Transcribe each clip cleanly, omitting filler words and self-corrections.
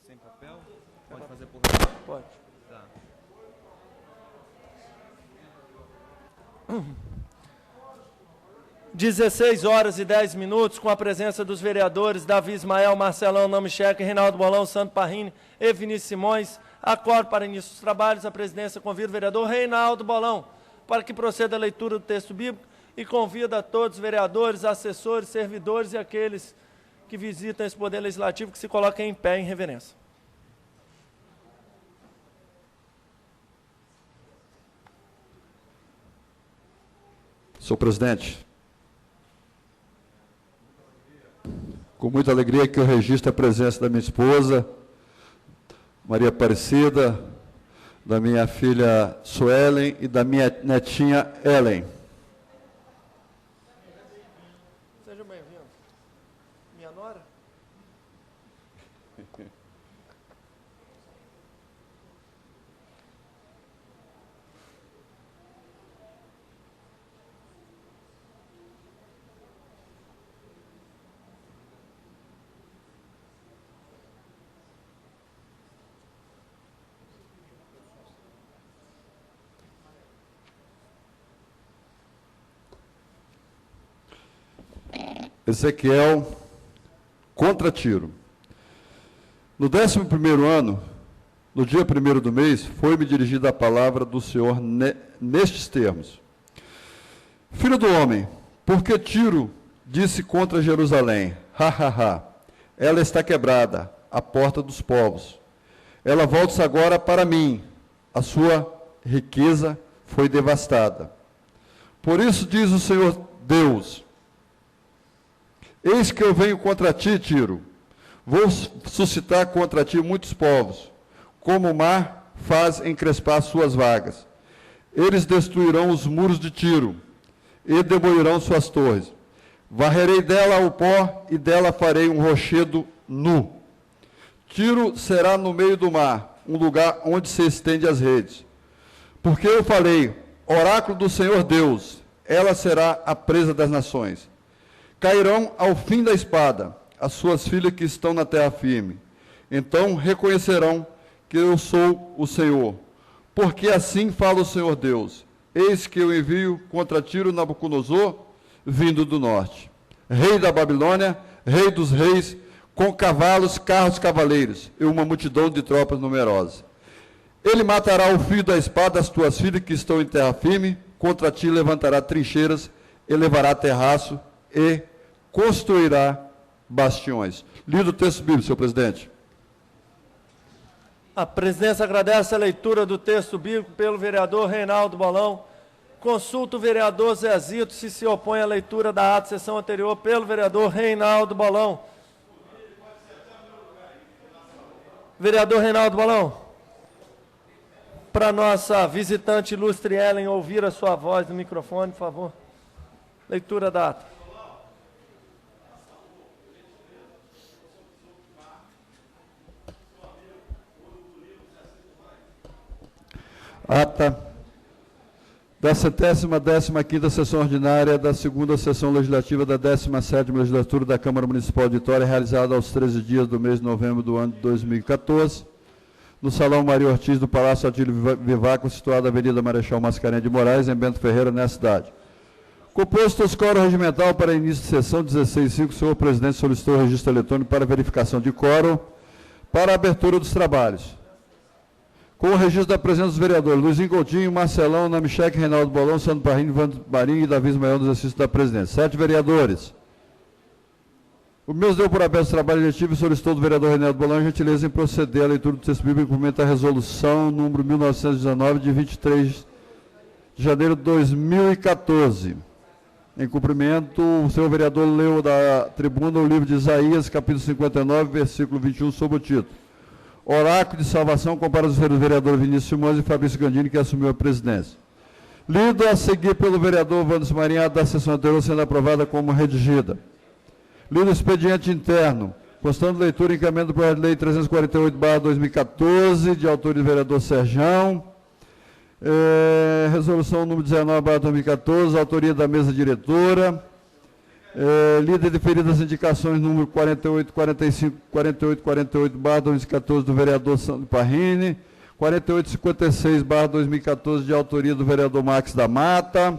sem papel? Pode fazer por... Pode. Tá. Às 16h10, com a presença dos vereadores Davi Ismael, Marcelão Namicheque, Reinaldo Bolão, Santo Parrini e Vinícius Simões. Acordo para início dos trabalhos. A presidência convida o vereador Reinaldo Bolão para que proceda a leitura do texto bíblico e convida a todos os vereadores, assessores, servidores e aqueles que visitam esse Poder Legislativo que se coloquem em pé em reverência. Senhor presidente, com muita alegria que eu registro a presença da minha esposa, Maria Aparecida, da minha filha Suelen e da minha netinha Ellen. Seja bem-vindo. Minha nora? Ezequiel, contra Tiro. No 11º ano, no dia 1º do mês, foi-me dirigida a palavra do Senhor nestes termos. Filho do homem, por que Tiro disse contra Jerusalém? Ela está quebrada, a porta dos povos. Ela volta agora para mim, a sua riqueza foi devastada. Por isso diz o Senhor Deus: eis que eu venho contra ti, Tiro. Vou suscitar contra ti muitos povos, como o mar faz encrespar suas vagas. Eles destruirão os muros de Tiro e demolirão suas torres. Varrerei dela o pó e dela farei um rochedo nu. Tiro será no meio do mar, um lugar onde se estende as redes. Porque eu falei, oráculo do Senhor Deus, ela será a presa das nações. Cairão ao fim da espada as suas filhas que estão na terra firme. Então reconhecerão que eu sou o Senhor. Porque assim fala o Senhor Deus: eis que eu envio contra Tiro Nabucodonosor, vindo do norte, rei da Babilônia, rei dos reis, com cavalos, carros, cavaleiros, e uma multidão de tropas numerosas. Ele matará o fio da espada as tuas filhas que estão em terra firme, contra ti levantará trincheiras, elevará terraço e construirá bastiões. Lido o texto bíblico, senhor presidente. A presidência agradece a leitura do texto bíblico pelo vereador Reinaldo Bolão. Consulta o vereador Zezito se opõe à leitura da ata de sessão anterior pelo vereador Reinaldo Bolão. Vereador Reinaldo Bolão, para nossa visitante ilustre Ellen ouvir a sua voz no microfone, por favor. Leitura da ata. Ata da 115ª sessão ordinária da 2ª sessão legislativa da 17ª legislatura da Câmara Municipal de Vitória, realizada aos 13 dias do mês de novembro do ano de 2014, no Salão Maria Ortiz do Palácio Atílio Vivaco, situado na Avenida Marechal Mascarenhas de Moraes, em Bento Ferreira, nessa cidade. Composto os quórum regimental para início de sessão 16.5, o senhor presidente solicitou o registro eletrônico para verificação de quórum para a abertura dos trabalhos. Com o registro da presença dos vereadores Luizinho Coutinho, Marcelão, Namicheque, Reinaldo Bolão, Santo Parrini, Vanto Marinho e Davi Ismael no exercício da presidência. 7 vereadores. O mesmo deu por aberto o trabalho eletivo e solicitou do vereador Reinaldo Bolão a gentileza em proceder à leitura do texto bíblico em cumprimento à resolução número 1919, de 23 de janeiro de 2014. Em cumprimento, o senhor vereador leu da tribuna o livro de Isaías, capítulo 59, versículo 21, sob o título Oráculo de Salvação, compara os vereadores Vinícius Simões e Fabrício Gandini, que assumiu a presidência. Lido a seguir pelo vereador Vandes Marinho, da sessão anterior sendo aprovada como redigida. Lido o expediente interno, constando leitura e encaminhamento do projeto de lei 348/2014, de autoria do vereador Serjão. Resolução número 19/2014, autoria da mesa diretora. Lida deferidas as indicações número 4845, 4848/2014 do vereador Sandro Parrini, 4856/2014 de autoria do vereador Max da Mata,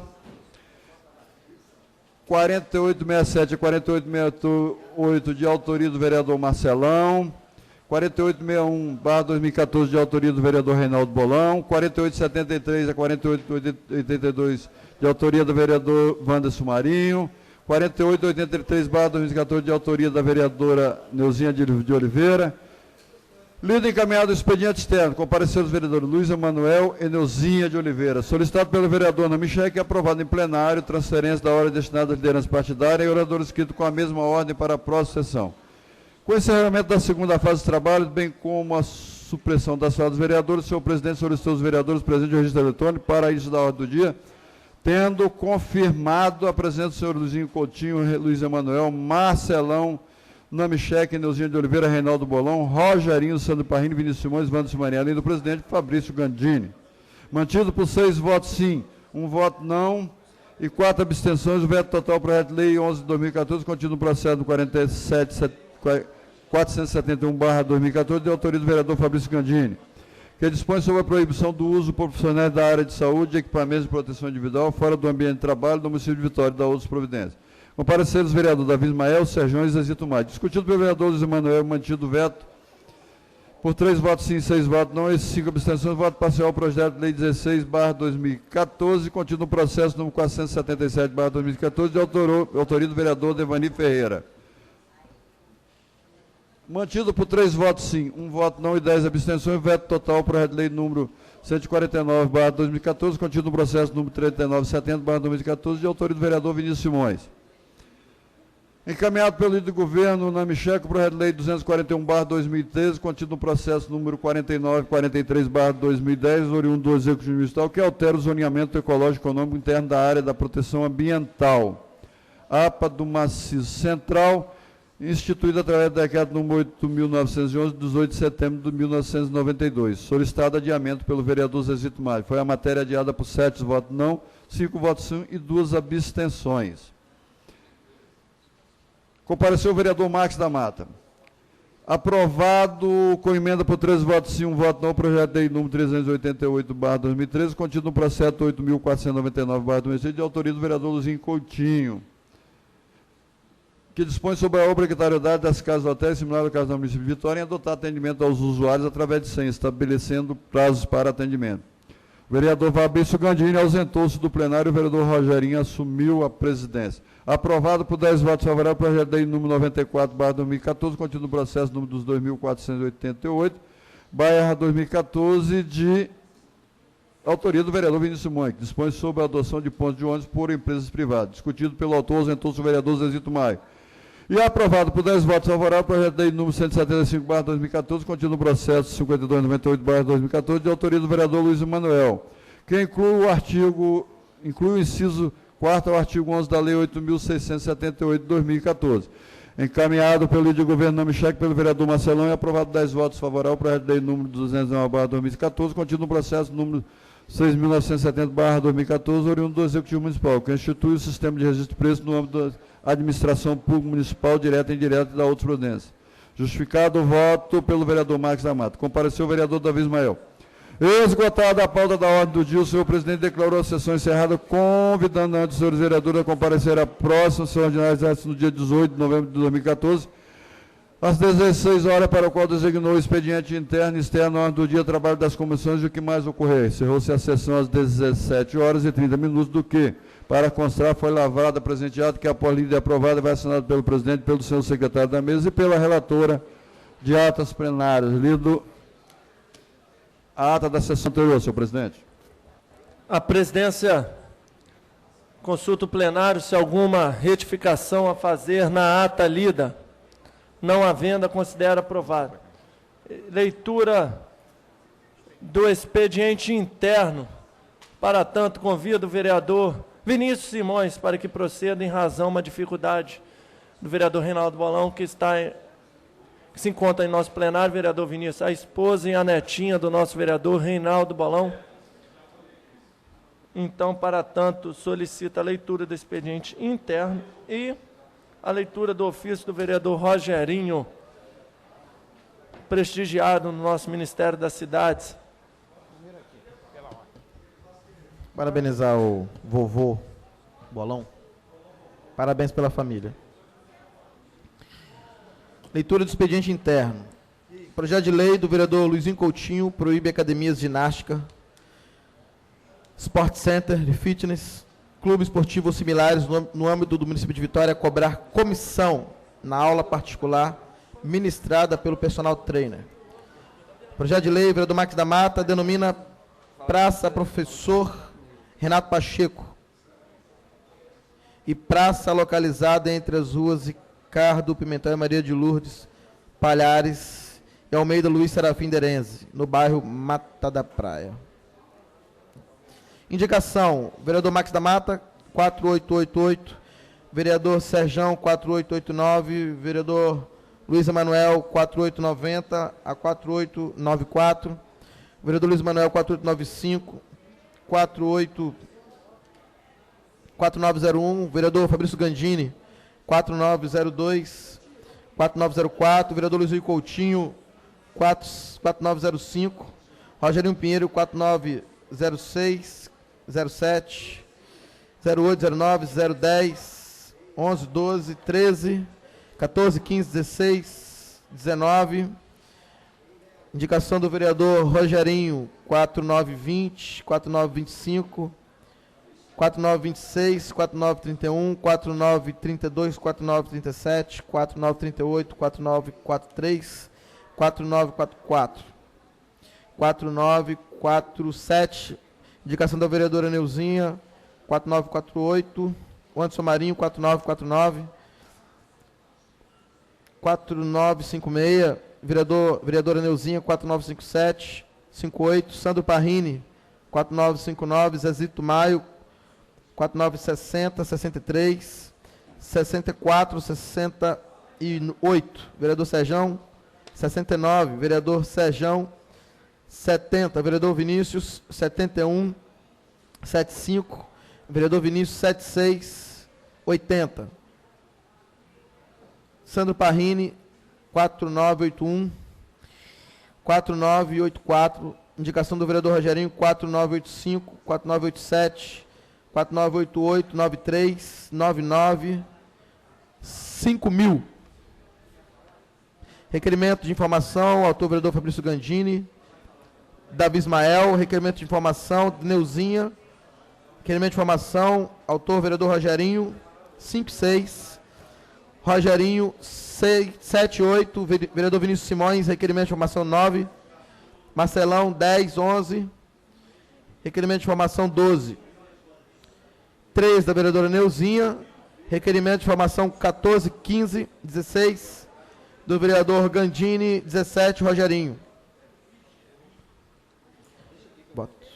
4867 e 4868 de autoria do vereador Marcelão, 4861/2014 de autoria do vereador Reinaldo Bolão, 4873 a 4882 de autoria do vereador Wanderson Marinho, 4883/2014 de autoria da vereadora Neuzinha de Oliveira. Lido e encaminhado o expediente externo, compareceram os vereadores Luiz Emanuel e Neuzinha de Oliveira. Solicitado pelo vereador Namichek e aprovado em plenário transferência da hora destinada à liderança partidária e orador inscrito com a mesma ordem para a próxima sessão. Com o encerramento da segunda fase dos trabalhos, bem como a supressão das falas dos vereadores, o senhor presidente solicitou os vereadores presentes no registro eletrônico para início da ordem do dia, tendo confirmado a presença do senhor Luizinho Coutinho, Luiz Emanuel, Marcelão, Namichek, Neuzinha de Oliveira, Reinaldo Bolão, Rogerinho, Sandro Parrini, Vinícius Simões, Wanderson Marinho, além do presidente Fabrício Gandini. Mantido por 6 votos sim, 1 voto não e 4 abstenções, o veto total do projeto de lei 11 de 2014, contido no processo do 471/2014, de autoria do vereador Fabrício Gandini, que dispõe sobre a proibição do uso por profissionais da área de saúde de equipamentos de proteção individual fora do ambiente de trabalho do município de Vitória e da outras providências. Compareceram os vereadores Davi Ismael, Serjão e Zezito Maia. Discutido pelo vereador Luiz Emanuel, mantido o veto por 3 votos sim, 6 votos não e 5 abstenções, voto parcial ao projeto de lei 16/2014, contido no processo número 477/2014, de autoria do vereador Devani Ferreira. Mantido por 3 votos sim, 1 voto não e 10 abstenções, veto total ao projeto de lei número 149/2014, contido no processo número 3970/2014, de autoria do vereador Vinícius Simões. Encaminhado pelo líder do governo, Namichek, o projeto de lei 241/2013, contido no processo número 4943/2010, oriundo do Executivo Municipal, que altera o zoneamento ecológico econômico interno da área da proteção ambiental. APA do Maciço Central, instituído através do decreto número 8.911, de 18 de setembro de 1992. Solicitado adiamento pelo vereador Zezito Maia. Foi a matéria adiada por 7 votos não, 5 votos sim e 2 abstenções. Compareceu o vereador Max da Mata. Aprovado com emenda por 13 votos sim, 1 voto não, o projeto de lei número 388/2013, contido no processo 8.499/2016, de autoria do vereador Luizinho Coutinho, que dispõe sobre a obrigatoriedade das casas hotéis similar ao caso do município de Vitória em adotar atendimento aos usuários através de senha, estabelecendo prazos para atendimento. O vereador Fabrício Gandini ausentou-se do plenário e o vereador Rogerinho assumiu a presidência. Aprovado por 10 votos favoráveis, o projeto de lei número 94/2014, contido no processo número dos 2488/2014, de autoria do vereador Vinícius Simões, que dispõe sobre a adoção de pontos de ônibus por empresas privadas. Discutido pelo autor, ausentou-se o vereador Zezito Maia. E aprovado por 10 votos favoráveis, o projeto de lei número 175/2014, contido no processo 5298/2014, de autoria do vereador Luiz Emanuel, que inclui o inciso 4º ao artigo 11 da lei 8.678 de 2014. Encaminhado pelo líder do governo Namichek, pelo vereador Marcelão, e aprovado 10 votos favoráveis, o projeto de lei número 209/2014, contido no processo número 6.970/2014, oriundo do Executivo Municipal, que institui o sistema de registro de preço no âmbito da administração pública municipal, direta e indireta, e da outras providências. Justificado o voto pelo vereador Max da Mata. Compareceu o vereador Davi Ismael. Esgotada a pauta da ordem do dia, o senhor presidente declarou a sessão encerrada, convidando antes os senhores vereadores a comparecer à próxima sessão ordinária no dia 18 de novembro de 2014, às 16 horas, para o qual designou o expediente interno e externo na ordem do dia, trabalho das comissões e o que mais ocorrer. Encerrou-se a sessão às 17 horas e 30 minutos, do que, para constar, foi lavrada, presenteado, que após lida e aprovada, vai assinado pelo presidente, pelo senhor secretário da mesa e pela relatora de atas plenárias. Lido a ata da sessão anterior, senhor presidente. A presidência consulta o plenário se alguma retificação a fazer na ata lida. Não havendo, considera aprovada. Leitura do expediente interno. Para tanto, convido o vereador Vinícius Simões para que proceda, em razão de uma dificuldade do vereador Reinaldo Bolão, que se encontra em nosso plenário. Vereador Vinícius, a esposa e a netinha do nosso vereador Reinaldo Bolão. Então, para tanto, solicita a leitura do expediente interno e a leitura do ofício do vereador Rogerinho, prestigiado no nosso Ministério das Cidades. Parabenizar o vovô Bolão. Parabéns pela família. Leitura do expediente interno. Projeto de lei do vereador Luizinho Coutinho proíbe academias de ginástica, Sport Center de fitness, clubes esportivos ou similares no âmbito do município de Vitória cobrar comissão na aula particular ministrada pelo personal trainer. Projeto de lei, vereador Max da Mata, denomina Praça Professor Renato Pacheco e praça localizada entre as ruas Ricardo Pimentel e Maria de Lourdes Palhares e Almeida Luiz Serafim Derenze, no bairro Mata da Praia. Indicação, vereador Max da Mata, 4888, vereador Serjão, 4889, vereador Luiz Emanuel, 4890 a 4894, vereador Luiz Emanuel, 4895, 4901, vereador Fabrício Gandini, 4902, 4904, vereador Luizinho Coutinho, 4905, Rogerinho Pinheiro, 4906, 07, 08, 09, 010, 11, 12, 13, 14, 15, 16, 19. Indicação do vereador Rogerinho, 4920, 4925, 4926, 4931, 4932, 4937, 4938, 4943, 4944, 4947. Indicação da vereadora Neuzinha, 4948, o Anderson Marinho, 4949, 4956, vereadora Neuzinha, 4957, 58, Sandro Parrini, 4959, Zezito Maio, 4960, 63, 64, 68, vereador Serjão, 69, vereador Serjão, 70, vereador Vinícius, 71, 75, vereador Vinícius, 76, 80. Sandro Parrini, 4981, 4984, indicação do vereador Rogerinho, 4985, 4987, 4988, 93, 99, 5000. Requerimento de informação, autor vereador Fabrício Gandini, Davi Ismael, requerimento de informação, Neuzinha, requerimento de informação, autor vereador Rogerinho, 56, Rogerinho, 78, vereador Vinícius Simões, requerimento de informação 9, Marcelão, 10, 11, requerimento de informação 12, 3 da vereadora Neuzinha, requerimento de informação 14, 15, 16, do vereador Gandini, 17, Rogerinho. Voto.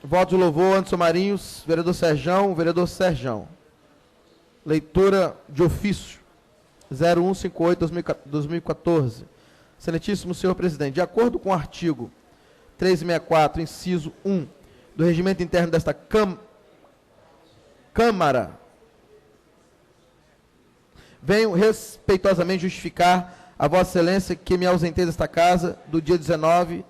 Voto de louvor, Anderson Marinhos, vereador Serjão. Leitura de ofício 0158/2014. Excelentíssimo senhor presidente, de acordo com o artigo 364, inciso 1 do regimento interno desta Câmara, venho respeitosamente justificar a vossa excelência que me ausentei desta casa do dia 19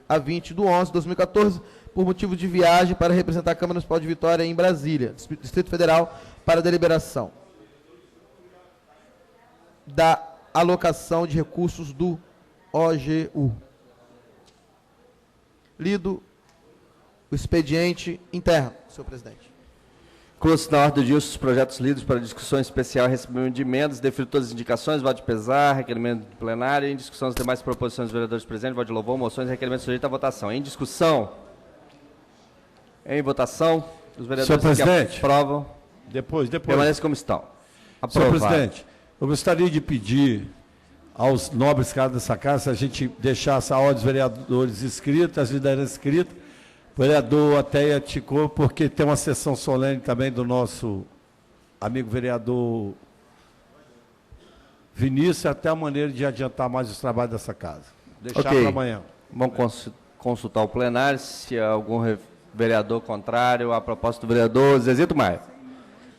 a 20 de 11 de 2014 por motivo de viagem para representar a Câmara Municipal de Vitória em Brasília, Distrito Federal, para deliberação da alocação de recursos do OGU. Lido o expediente interno, senhor presidente. Inclui-se na ordem do dia os projetos lidos para discussão especial, recebimento de emendas, deferido todas as indicações, voto de pesar, requerimento de plenário, em discussão as demais proposições dos vereadores presentes, voto de louvor, moções e requerimentos sujeitos à votação. Em discussão, em votação, os vereadores que aprovam, depois. permanecem como estão. Senhor Aprovado. presidente, eu gostaria de pedir aos nobres caras dessa casa, se a gente deixasse a ordem dos vereadores inscritos, as lideranças inscritas, o vereador Ateia Ticou, porque tem uma sessão solene também do nosso amigo vereador Vinícius, até a maneira de adiantar mais os trabalhos dessa casa. Deixar para amanhã. Vamos consultar o plenário se há algum vereador contrário à proposta do vereador Zezito Maia.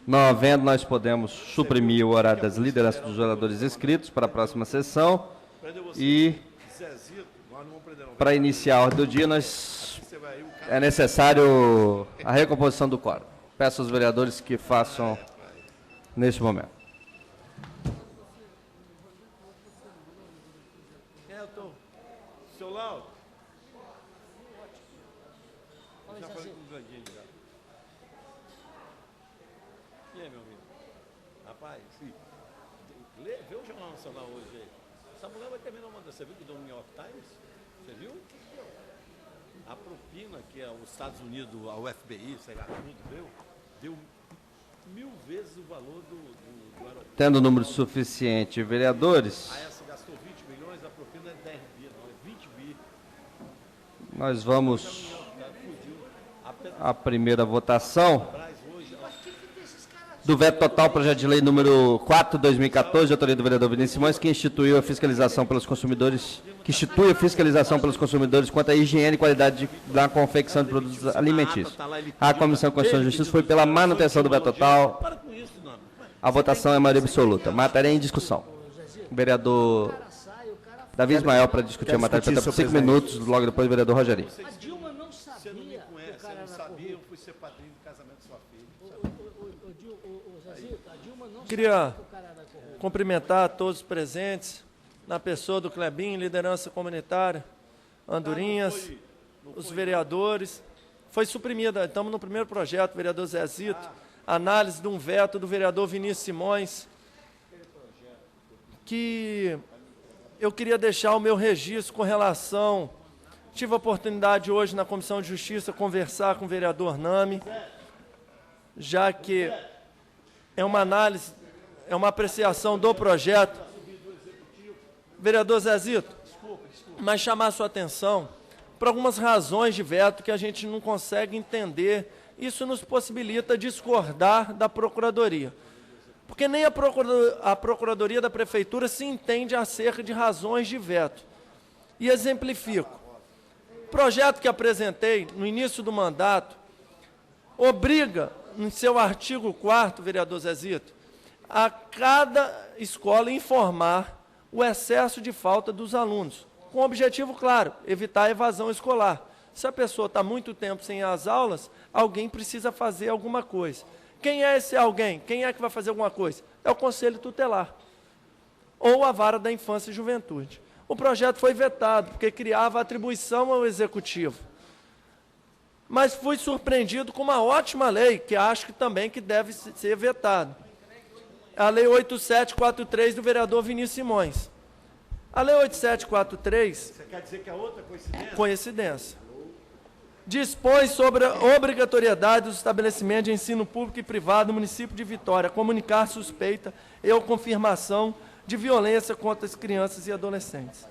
Não havendo, nós podemos suprimir o horário das lideranças dos oradores inscritos para a próxima sessão e, para iniciar a ordem do dia, é necessário a recomposição do quórum. Peço aos vereadores que façam neste momento. Seu Lauro. Já falei com o Gandini já. E aí, meu amigo? Rapaz, vê o Jornal Nacional hoje aí. Essa mulher vai terminar uma. Você viu que deu no New York Times? Você viu? A propina que os Estados Unidos, a UFBI, sei lá, tudo deu 1000 vezes o valor do aeroporto. Tendo número suficiente de vereadores, A essa gastou 20 milhões, a propina é 10 bi, não, é 20 bi. nós vamos à primeira votação do veto total, projeto de lei número 4, 2014, de autoria do vereador Vinícius Simões, que institui a fiscalização pelos consumidores quanto à higiene e qualidade da confecção de produtos alimentícios. A Comissão de Constituição e Justiça foi pela manutenção do veto total. A votação é maioria absoluta. Matéria em discussão. O vereador Davi Ismael para discutir a matéria por 5 minutos, logo depois o vereador Rogerinho. A Dilma não sabia. Você não me conhece, eu não sabia, eu fui ser padrinho do casamento da sua filha. Zezito, a Dilma não Queria sabia que o cara era corrupto. cumprimentar a todos os presentes, na pessoa do Clebinho, liderança comunitária, Andorinhas, os vereadores. Foi suprimida, estamos no primeiro projeto, vereador Zezito, análise de um veto do vereador Vinícius Simões, que eu queria deixar o meu registro com relação. Tive a oportunidade hoje na Comissão de Justiça conversar com o vereador Nami, já que é uma análise, é uma apreciação do projeto. Vereador Zezito, mas chamar a sua atenção para algumas razões de veto que a gente não consegue entender. Isso nos possibilita discordar da Procuradoria. Porque nem a Procuradoria da Prefeitura se entende acerca de razões de veto. E exemplifico. O projeto que apresentei no início do mandato obriga, em seu artigo 4º, vereador Zezito, a cada escola informar o excesso de falta dos alunos, com o objetivo claro, evitar a evasão escolar. Se a pessoa está muito tempo sem as aulas, alguém precisa fazer alguma coisa. Quem é esse alguém? Quem é que vai fazer alguma coisa? É o Conselho Tutelar, ou a Vara da Infância e Juventude. O projeto foi vetado, porque criava atribuição ao Executivo. Mas fui surpreendido com uma ótima lei, que acho que também que deve ser vetada. A Lei 8743 do vereador Vinícius Simões. A Lei 8743... Você quer dizer que é outra coincidência? Coincidência. Dispõe sobre a obrigatoriedade dos estabelecimentos de ensino público e privado do município de Vitória comunicar suspeita ou confirmação de violência contra as crianças e adolescentes.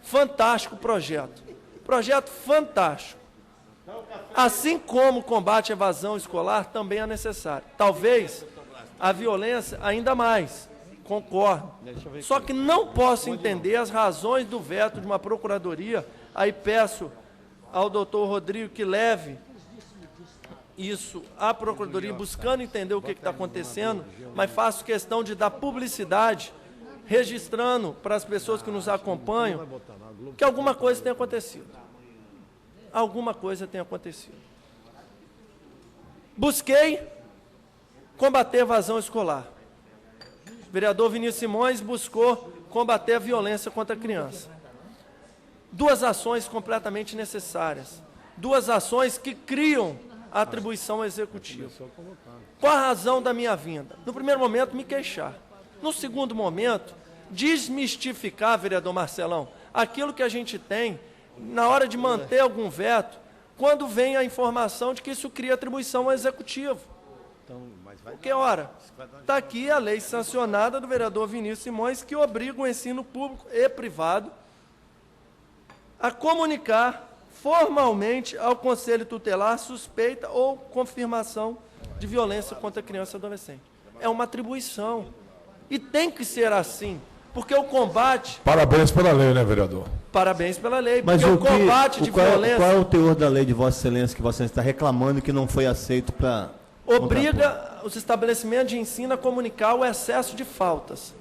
Fantástico projeto. Projeto fantástico. Assim como o combate à evasão escolar também é necessário. Talvez a violência ainda mais. Concordo. Só que não posso entender as razões do veto de uma procuradoria. Aí peço ao doutor Rodrigo que leve isso à procuradoria, buscando entender o que está acontecendo, mas faço questão de dar publicidade, registrando para as pessoas que nos acompanham, que alguma coisa tem acontecido. Alguma coisa tem acontecido. Busquei combater a evasão escolar. O vereador Vinícius Simões buscou combater a violência contra a criança. Duas ações completamente necessárias. Duas ações que criam a atribuição ao Executivo. Qual a razão da minha vinda? No primeiro momento, me queixar. No segundo momento, desmistificar, vereador Marcelão, aquilo que a gente tem na hora de manter algum veto, quando vem a informação de que isso cria atribuição ao Executivo. Porque, ora, está aqui a lei sancionada do vereador Vinícius Simões, que obriga o ensino público e privado a comunicar formalmente ao Conselho Tutelar suspeita ou confirmação de violência contra criança e adolescente. É uma atribuição. E tem que ser assim, porque o combate... Parabéns pela lei, né, vereador? Parabéns pela lei, Mas porque o combate de violência qual é o teor da lei de Vossa Excelência que Vossa Excelência está reclamando que não foi aceito para... obriga os estabelecimentos de ensino a comunicar o excesso de faltas,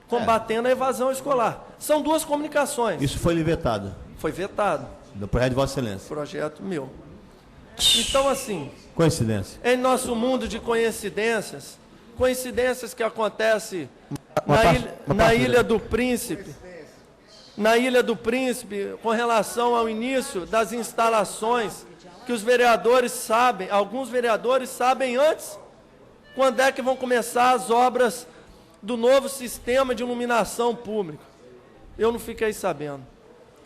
combatendo a evasão escolar. São duas comunicações. Isso foi vetado Foi vetado, do projeto de Vossa Excelência. projeto meu. Então, assim, Coincidência. em nosso mundo de coincidências, coincidências que acontecem na Ilha do Príncipe, com relação ao início das instalações, que os vereadores sabem, alguns vereadores sabem antes quando é que vão começar as obras do novo sistema de iluminação pública. Eu não fiquei sabendo.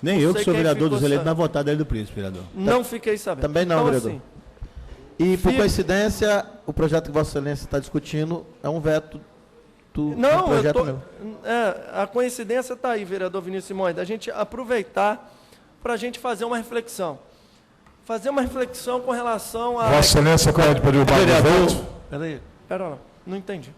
Nem eu, sei que sou quem vereador ficou dos eleitos, sabendo. na votada da Ilha do Príncipe, vereador. Não fiquei sabendo. Também não, Então, vereador. assim, E, por Fica- coincidência, o projeto que Vossa Excelência está discutindo é um veto do não, projeto meu. a coincidência está aí, vereador Vinícius Simões, da gente aproveitar para a gente fazer uma reflexão. Fazer uma reflexão com relação a... Vossa Excelência pede para derrubar o veto. Peraí, pera lá, não entendi.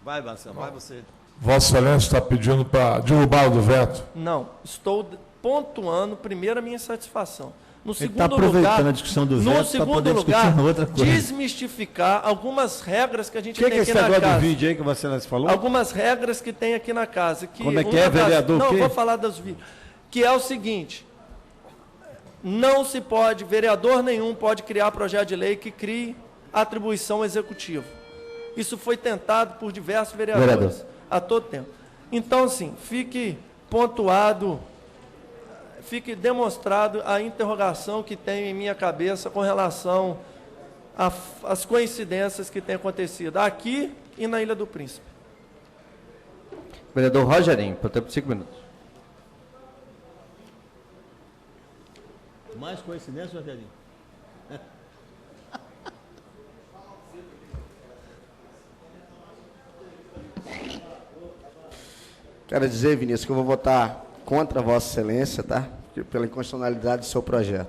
Vai, Marcelo, vai você. Vossa Excelência está pedindo para derrubar o do veto. Não, estou pontuando primeiro a minha insatisfação. No Ele está segundo aproveitando lugar, a discussão do no veto para segundo poder lugar, discutir outra coisa. desmistificar algumas regras que a gente O que tem é aqui esse na negócio do casa. vídeo aí que Vossa Excelência falou? Algumas regras que tem aqui na casa. Que Como é que uma é, das- vereador, o Não, quê? eu vou falar dos vídeos. Que é o seguinte, não se pode, vereador nenhum pode criar projeto de lei que crie atribuição executiva. Isso foi tentado por diversos vereadores a todo tempo. Então, assim, fique pontuado, fique demonstrado a interrogação que tenho em minha cabeça com relação às coincidências que têm acontecido aqui e na Ilha do Príncipe. Vereador Rogerinho, por tempo de 5 minutos. Mais coincidência, Rogerinho? Quero dizer, Vinícius, que eu vou votar contra Vossa Excelência, tá? Pela inconstitucionalidade do seu projeto.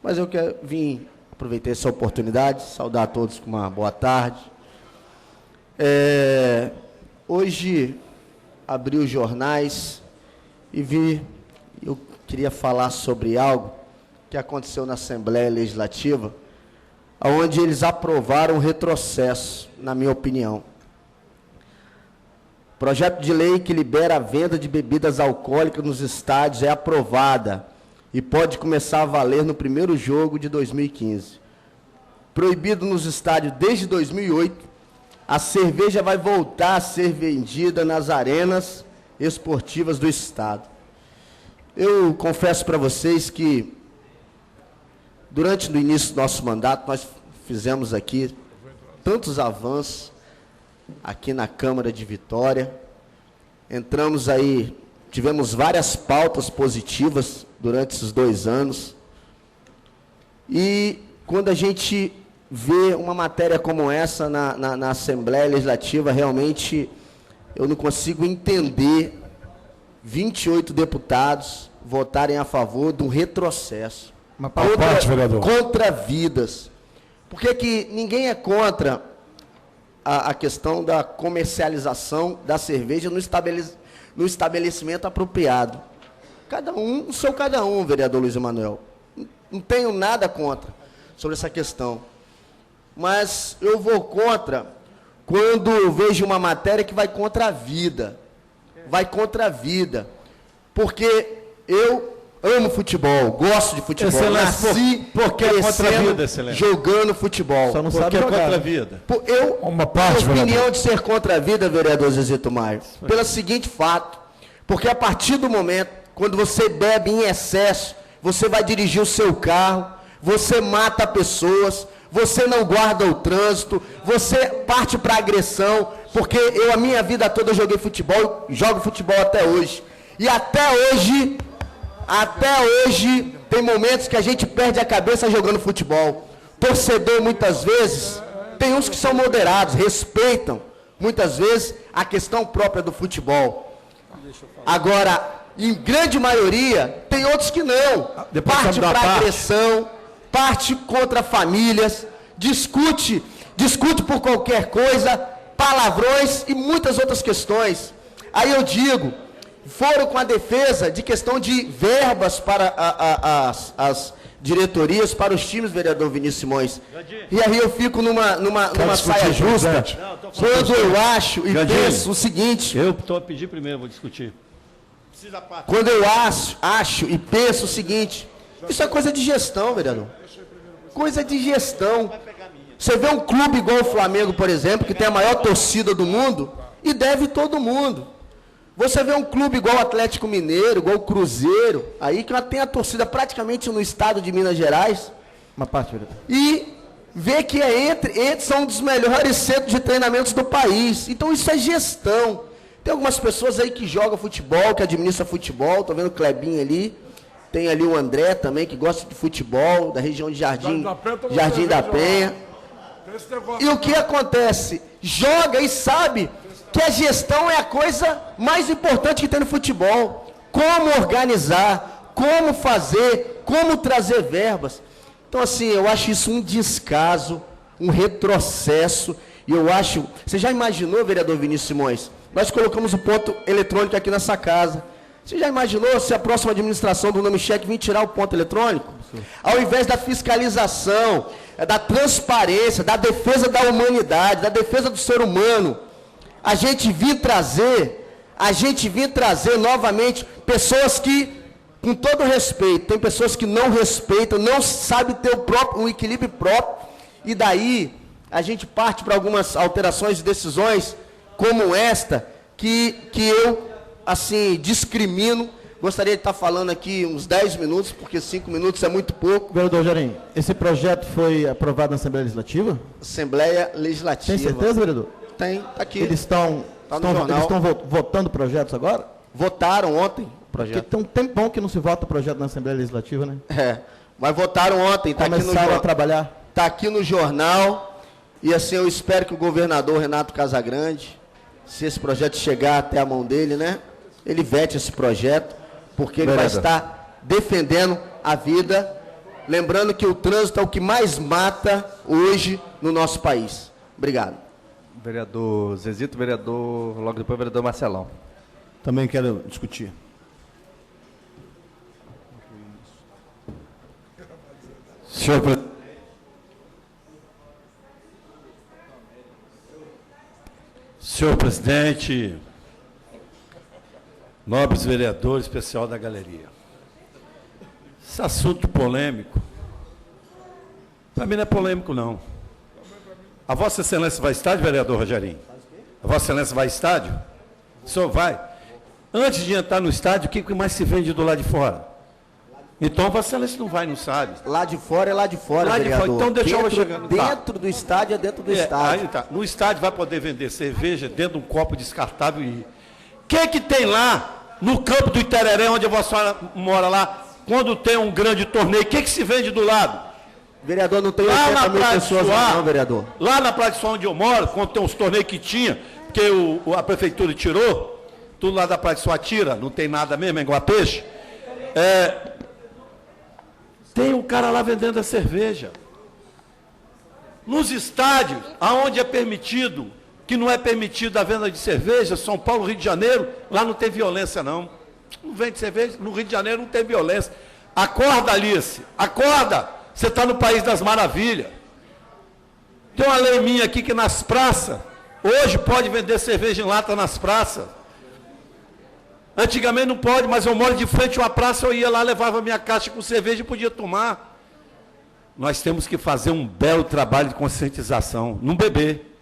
Mas eu quero vir, aproveitei essa oportunidade, saudar a todos com uma boa tarde. Hoje, abri os jornais e vi, eu queria falar sobre algo que aconteceu na Assembleia Legislativa, onde eles aprovaram um retrocesso, na minha opinião. Projeto de lei que libera a venda de bebidas alcoólicas nos estádios é aprovada e pode começar a valer no primeiro jogo de 2015. Proibido nos estádios desde 2008, a cerveja vai voltar a ser vendida nas arenas esportivas do estado. Eu confesso para vocês que, durante o início do nosso mandato, nós fizemos aqui tantos avanços, aqui na Câmara de Vitória. Entramos aí, tivemos várias pautas positivas durante esses 2 anos. E quando a gente vê uma matéria como essa na Assembleia Legislativa, realmente eu não consigo entender 28 deputados votarem a favor de um retrocesso. Mas para parte, vereador. Contra vidas. Por que ninguém é contra a questão da comercialização da cerveja no estabelecimento apropriado? Cada um, cada um, vereador Luiz Emanuel. Não tenho nada contra sobre essa questão. Mas eu vou contra quando vejo uma matéria que vai contra a vida. Vai contra a vida. Porque eu amo futebol, gosto de futebol. Excelência, Nasci por que é contra a crescendo, vida, Excelência? jogando futebol. Só não Porque sabe é jogar. contra a vida. Eu Uma parte, tenho opinião vereador. de ser contra a vida, vereador Zezito Maio, pelo seguinte fato, porque a partir do momento, quando você bebe em excesso, você vai dirigir o seu carro, você mata pessoas, você não guarda o trânsito, você parte para agressão, porque eu a minha vida toda eu joguei futebol, jogo futebol até hoje. E até hoje, tem momentos que a gente perde a cabeça jogando futebol. Torcedor, muitas vezes, tem uns que são moderados, respeitam, muitas vezes, a questão própria do futebol. Agora, em grande maioria, tem outros que não. Depois Parte sabe da para parte. agressão, parte contra famílias, discute por qualquer coisa, palavrões e muitas outras questões. Aí eu digo foram com a defesa de questão de verbas para as diretorias, para os times, vereador Vinícius Simões. E aí eu fico numa saia justa, quando eu acho e penso o seguinte... Eu estou a pedir primeiro, vou discutir. Quando eu acho e penso o seguinte, isso é coisa de gestão, vereador. Coisa de gestão. Você vê um clube igual o Flamengo, por exemplo, que tem a maior torcida do mundo, e deve todo mundo. Você vê um clube igual o Atlético Mineiro, igual o Cruzeiro, aí que tem a torcida praticamente no estado de Minas Gerais. Uma parte, vereador. E vê que são um dos melhores centros de treinamentos do país. Então isso é gestão. Tem algumas pessoas aí que jogam futebol, que administram futebol, estou vendo o Clebinho ali. Tem ali o André também, que gosta de futebol, da região de Jardim da Penha. E o que acontece? Joga e sabe que a gestão é a coisa mais importante que tem no futebol. Como organizar, como fazer, como trazer verbas. Então, assim, eu acho isso um descaso, um retrocesso. E eu acho... Você já imaginou, vereador Vinícius Simões? Nós colocamos o ponto eletrônico aqui nessa casa. Você já imaginou se a próxima administração do Nome Cheque vir tirar o ponto eletrônico? Ao invés da fiscalização, da transparência, da defesa da humanidade, da defesa do ser humano, a gente vir trazer novamente pessoas que, com todo respeito, tem pessoas que não respeitam, não sabem ter um equilíbrio próprio, e daí a gente parte para algumas alterações de decisões, como esta, que eu, assim, discrimino. Gostaria de estar falando aqui uns 10 minutos, porque 5 minutos é muito pouco. Vereador Jarim, esse projeto foi aprovado na Assembleia Legislativa? Assembleia Legislativa. Tem certeza, vereador? Tem, está aqui. Eles estão votando projetos agora? Votaram ontem o projeto. Porque tem um tempão que não se vota projeto na Assembleia Legislativa, né? Mas votaram ontem. Começaram a trabalhar. Está aqui no jornal. E assim, eu espero que o governador Renato Casagrande, se esse projeto chegar até a mão dele, né? Ele vete esse projeto, porque ele vai estar defendendo a vida. Lembrando que o trânsito é o que mais mata hoje no nosso país. Obrigado. Vereador Zezito, logo depois vereador Marcelão. Também quero discutir. Senhor presidente, nobres vereadores, especial da galeria. Esse assunto polêmico, para mim não é polêmico, não. A Vossa Excelência vai a estádio, vereador Rogerinho? A Vossa Excelência vai a estádio? O senhor vai? Antes de entrar no estádio, o que mais se vende do lado de fora? Então, a Vossa Excelência não vai, não sabe. Lá de fora é lá de fora, lá vereador. De fora. Então, deixa eu chegar. Dentro do estádio é dentro do estádio. Aí tá. No estádio vai poder vender cerveja dentro de um copo descartável. O que tem lá, no campo do Itereré, onde a Vossa Senhora mora lá, quando tem um grande torneio, o que se vende do lado? Vereador, não tem 80 mil pessoas lá, não, vereador. Lá na Praia de Suá, onde eu moro, quando tem uns torneios que tinha, porque a prefeitura tirou, tudo lá da Praia de Suá tira, não tem nada mesmo, é igual a peixe. Tem um cara lá vendendo a cerveja. Nos estádios, aonde é permitido, que não é permitido a venda de cerveja, São Paulo, Rio de Janeiro, lá não tem violência, não. Não vende cerveja, no Rio de Janeiro não tem violência. Acorda, Alice, acorda! Você está no País das Maravilhas. Tem uma lei minha aqui que nas praças, hoje pode vender cerveja em lata nas praças. Antigamente não pode, mas eu moro de frente a uma praça, eu ia lá, levava minha caixa com cerveja e podia tomar. Nós temos que fazer um belo trabalho de conscientização, não beber.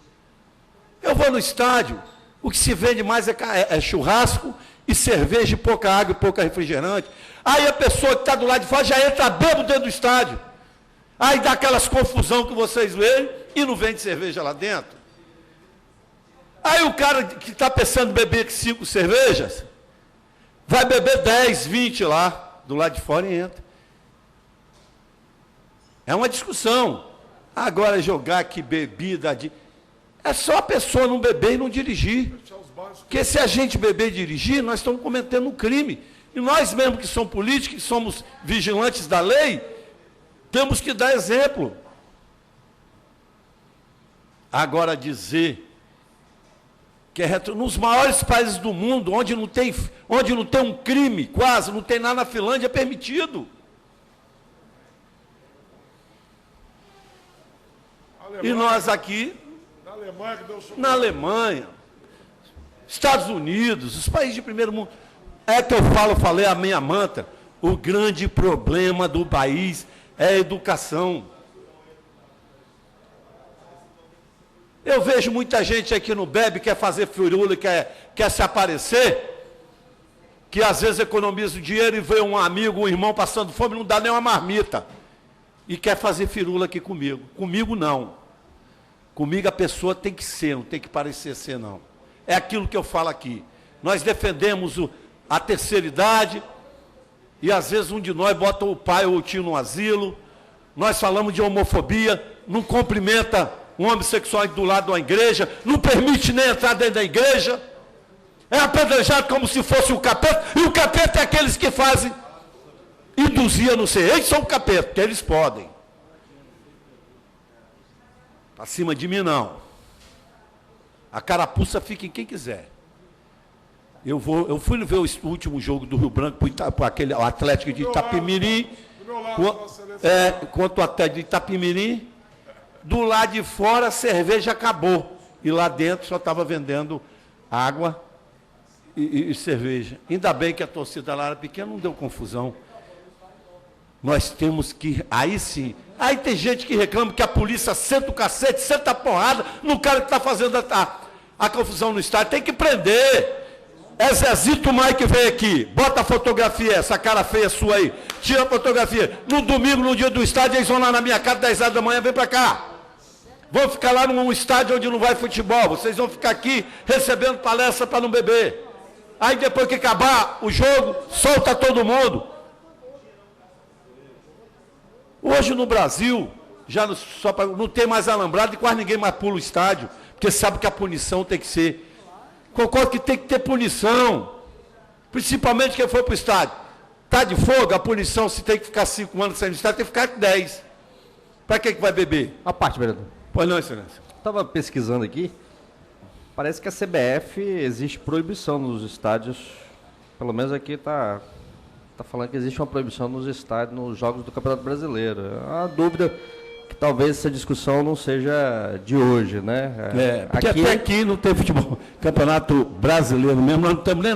Eu vou no estádio, o que se vende mais é churrasco e cerveja, e pouca água e pouca refrigerante. Aí a pessoa que está do lado de fora já entra bêbado dentro do estádio. Aí dá aquelas confusão que vocês veem e não vende cerveja lá dentro. Aí o cara que está pensando em beber 5 cervejas, vai beber 10, 20 lá, do lado de fora e entra. É uma discussão. Agora jogar aqui bebida de... É só a pessoa não beber e não dirigir. Porque se a gente beber e dirigir, nós estamos cometendo um crime. E nós mesmo que somos políticos, que somos vigilantes da lei, temos que dar exemplo. Agora dizer que é nos maiores países do mundo, onde não tem um crime, quase, não tem nada na Finlândia, é permitido. E nós aqui, na Alemanha, Estados Unidos, os países de primeiro mundo, é que eu falei a minha manta, o grande problema do país é a educação. Eu vejo muita gente aqui no BEB, quer fazer firula, quer se aparecer, que às vezes economiza o dinheiro e vê um amigo, um irmão passando fome, não dá nem uma marmita, e quer fazer firula aqui comigo. Comigo não. Comigo a pessoa tem que ser, não tem que parecer ser, não. É aquilo que eu falo aqui. Nós defendemos a terceira idade, e às vezes um de nós bota o pai ou o tio no asilo. Nós falamos de homofobia, não cumprimenta um homossexual do lado de uma igreja, não permite nem entrar dentro da igreja. É apedrejado como se fosse o capeta, e o capeta é aqueles que fazem induzir a não ser. Eles são o capeta, porque eles podem. Acima de mim, não. A carapuça fica em quem quiser. Eu fui ver o último jogo do Rio Branco para aquele o Atlético de Itapemirim, contra o Atlético de Itapemirim. Do lado de fora a cerveja acabou. E lá dentro só estava vendendo água e cerveja. Ainda bem que a torcida lá era pequena, não deu confusão. Nós temos que, aí sim, aí tem gente que reclama que a polícia senta o cacete, senta a porrada no cara que está fazendo a confusão no estádio. Tem que prender. É Zezito Maia que vem aqui, bota a fotografia, essa cara feia sua aí, tira a fotografia. No domingo, no dia do estádio, eles vão lá na minha casa, 10 horas da manhã, vem para cá. Vão ficar lá num estádio onde não vai futebol, vocês vão ficar aqui recebendo palestra para não beber. Aí depois que acabar o jogo, solta todo mundo. Hoje no Brasil, não tem mais alambrado e quase ninguém mais pula o estádio, porque sabe que a punição tem que ser. Concordo que tem que ter punição, principalmente quem foi para o estádio. Está de fogo, a punição, se tem que ficar 5 anos sem estádio, tem que ficar 10. Para que vai beber? A parte, vereador. Pois não, excelência. Estava pesquisando aqui, parece que a CBF existe proibição nos estádios, pelo menos aqui está falando que existe uma proibição nos estádios, nos jogos do Campeonato Brasileiro. É uma dúvida que talvez essa discussão não seja de hoje, né? Porque até aqui não tem futebol, Campeonato Brasileiro mesmo, nós não estamos nem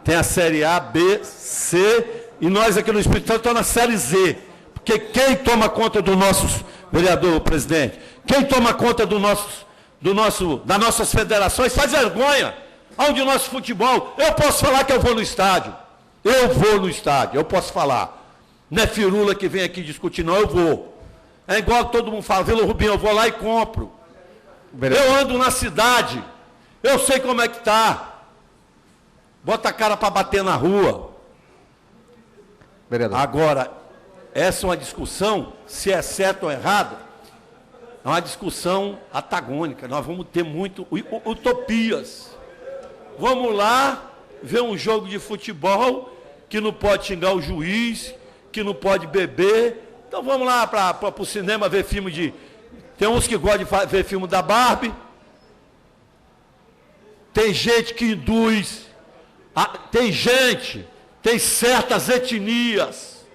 tem a Série A, B, C, e nós aqui no Espírito Santo estamos na Série Z. Porque quem toma conta dos nossos, vereador, presidente, quem toma conta das nossas federações faz vergonha. Onde o nosso futebol, eu posso falar que eu vou no estádio. Eu vou no estádio, eu posso falar. Não é firula que vem aqui discutir, não, eu vou. É igual todo mundo fala, Vila Rubinho, eu vou lá e compro. Eu ando na cidade, eu sei como é que está. Bota a cara para bater na rua. Vereador. Agora, essa é uma discussão, se é certo ou errado, é uma discussão antagônica. Nós vamos ter muito utopias. Vamos lá ver um jogo de futebol que não pode xingar o juiz, que não pode beber. Então vamos lá para o cinema ver filme de... Tem uns que gostam de ver filme da Barbie. Tem gente que induz... Tem certas etnias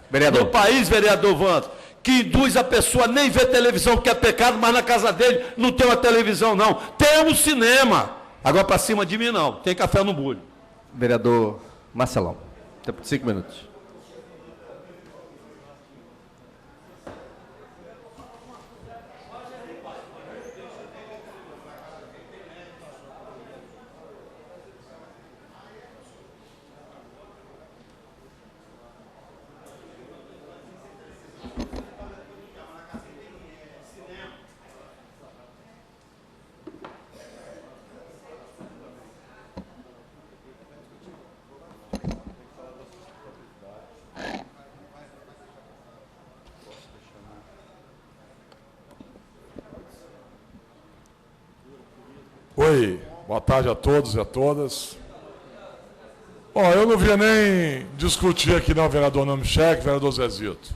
vereador. no país, vereador Vanto, que induz a pessoa a nem ver televisão, que é pecado, mas na casa dele não tem uma televisão, não. Tem um cinema. Agora para cima de mim, não. Tem café no bulho. Vereador Marcelão, tempo de 5 minutos. Oi, boa tarde a todos e a todas. Bom, eu não vinha nem discutir aqui não, vereador Namichek, vereador Zezito.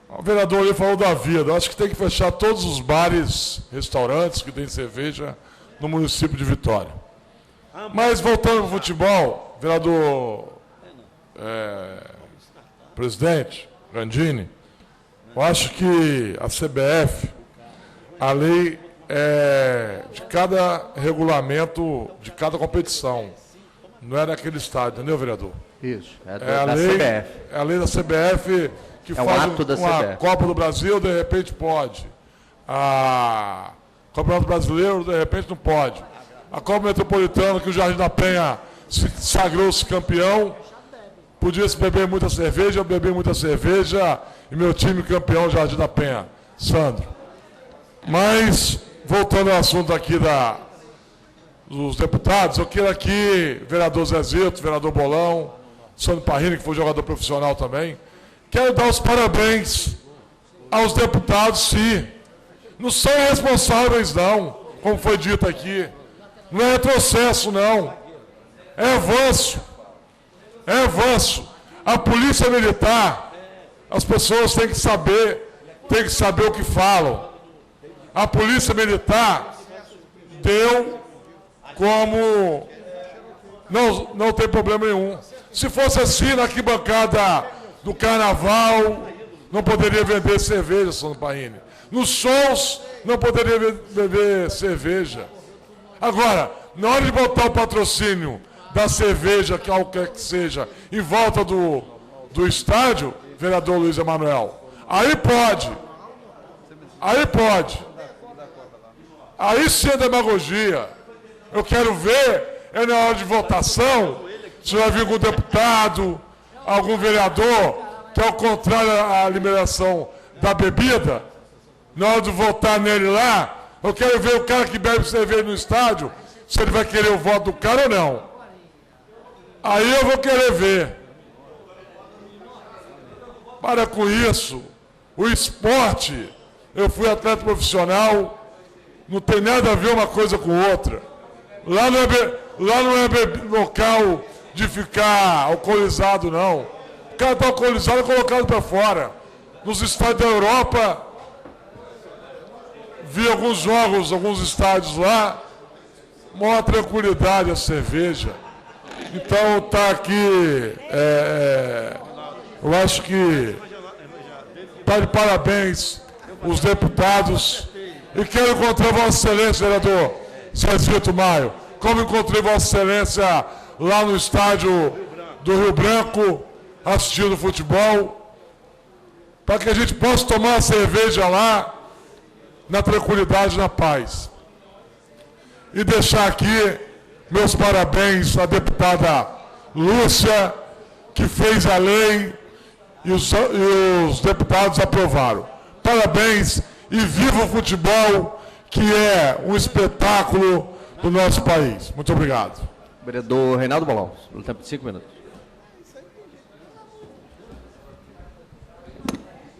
O vereador ali falou da vida. Eu acho que tem que fechar todos os bares, restaurantes que tem cerveja no município de Vitória. Mas voltando ao futebol, vereador presidente Gandini, eu acho que a CBF, a lei é de cada regulamento, de cada competição. Não é daquele estádio, entendeu, vereador? Isso, É da a lei, CBF. é a lei da CBF que É um faz ato da uma CBF. Copa do Brasil, de repente pode. A Campeonato Brasileiro, de repente não pode. A Copa Metropolitana, que o Jardim da Penha sagrou-se campeão, podia se beber muita cerveja, eu bebi muita cerveja, e meu time campeão, Jardim da Penha, Sandro. Mas, voltando ao assunto aqui dos deputados, eu quero aqui, vereador Zezito, vereador Bolão, Sandro Parrini, que foi jogador profissional também, quero dar os parabéns aos deputados, sim. Não são irresponsáveis, não, como foi dito aqui. Não é retrocesso, não. É avanço. É avanço. A polícia militar, as pessoas têm que saber o que falam. A polícia militar deu como não tem problema nenhum. Se fosse assim na arquibancada do carnaval, não poderia vender cerveja, Sandro Parrini. Nos shows, não poderia beber cerveja. Agora, na hora de botar o patrocínio da cerveja, que qualquer que seja, em volta do estádio, vereador Luiz Emanuel, aí pode. Aí pode. Aí sim é demagogia. Eu quero ver, na hora de votação, se vai vir algum deputado, algum vereador, que é o contrário à liberação da bebida, na hora de votar nele lá, eu quero ver o cara que bebe cerveja no estádio, se ele vai querer o voto do cara ou não. Aí eu vou querer ver. Para com isso. O esporte, eu fui atleta profissional, não tem nada a ver uma coisa com outra. Lá não é local de ficar alcoolizado, não. O cara está alcoolizado e colocado para fora. Nos estádios da Europa, vi alguns jogos, alguns estádios lá, maior tranquilidade a cerveja. Então está aqui, eu acho que está de parabéns os deputados. E quero encontrar Vossa Excelência, vereador Zezito Maio, como encontrei Vossa Excelência lá no estádio do Rio Branco, assistindo futebol, para que a gente possa tomar a cerveja lá, na tranquilidade e na paz. E deixar aqui meus parabéns à deputada Lúcia, que fez a lei e os deputados aprovaram. Parabéns e viva o futebol, que é um espetáculo do nosso país. Muito obrigado. Vereador Reinaldo Bolão, no tempo de 5 minutos.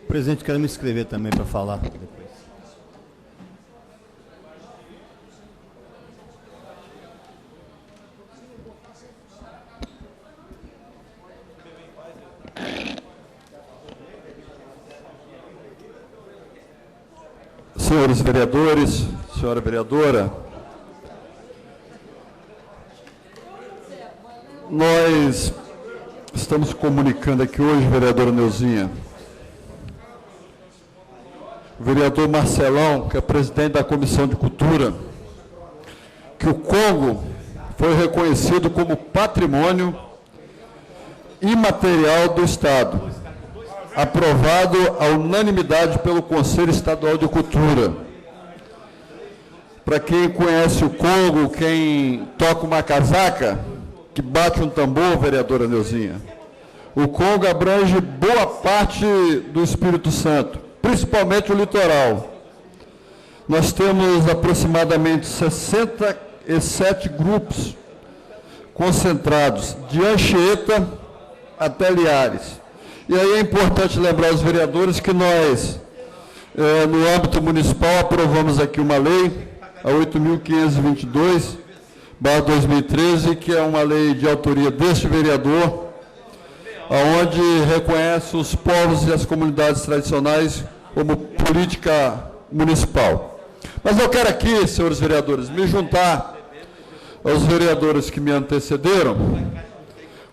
Presidente, quero me inscrever também para falar depois. Senhores vereadores, senhora vereadora, nós estamos comunicando aqui hoje, vereadora Neuzinha, o vereador Marcelão, que é presidente da Comissão de Cultura, que o Congo foi reconhecido como patrimônio imaterial do Estado, aprovado à unanimidade pelo Conselho Estadual de Cultura. Para quem conhece o Congo, quem toca uma casaca, que bate um tambor, vereadora Neuzinha, o Congo abrange boa parte do Espírito Santo, principalmente o litoral. Nós temos aproximadamente 67 grupos concentrados, de Anchieta até Linhares. E aí é importante lembrar aos vereadores que nós, no âmbito municipal, aprovamos aqui uma lei, a 8.522/2013, que é uma lei de autoria deste vereador, onde reconhece os povos e as comunidades tradicionais como política municipal. Mas eu quero aqui, senhores vereadores, me juntar aos vereadores que me antecederam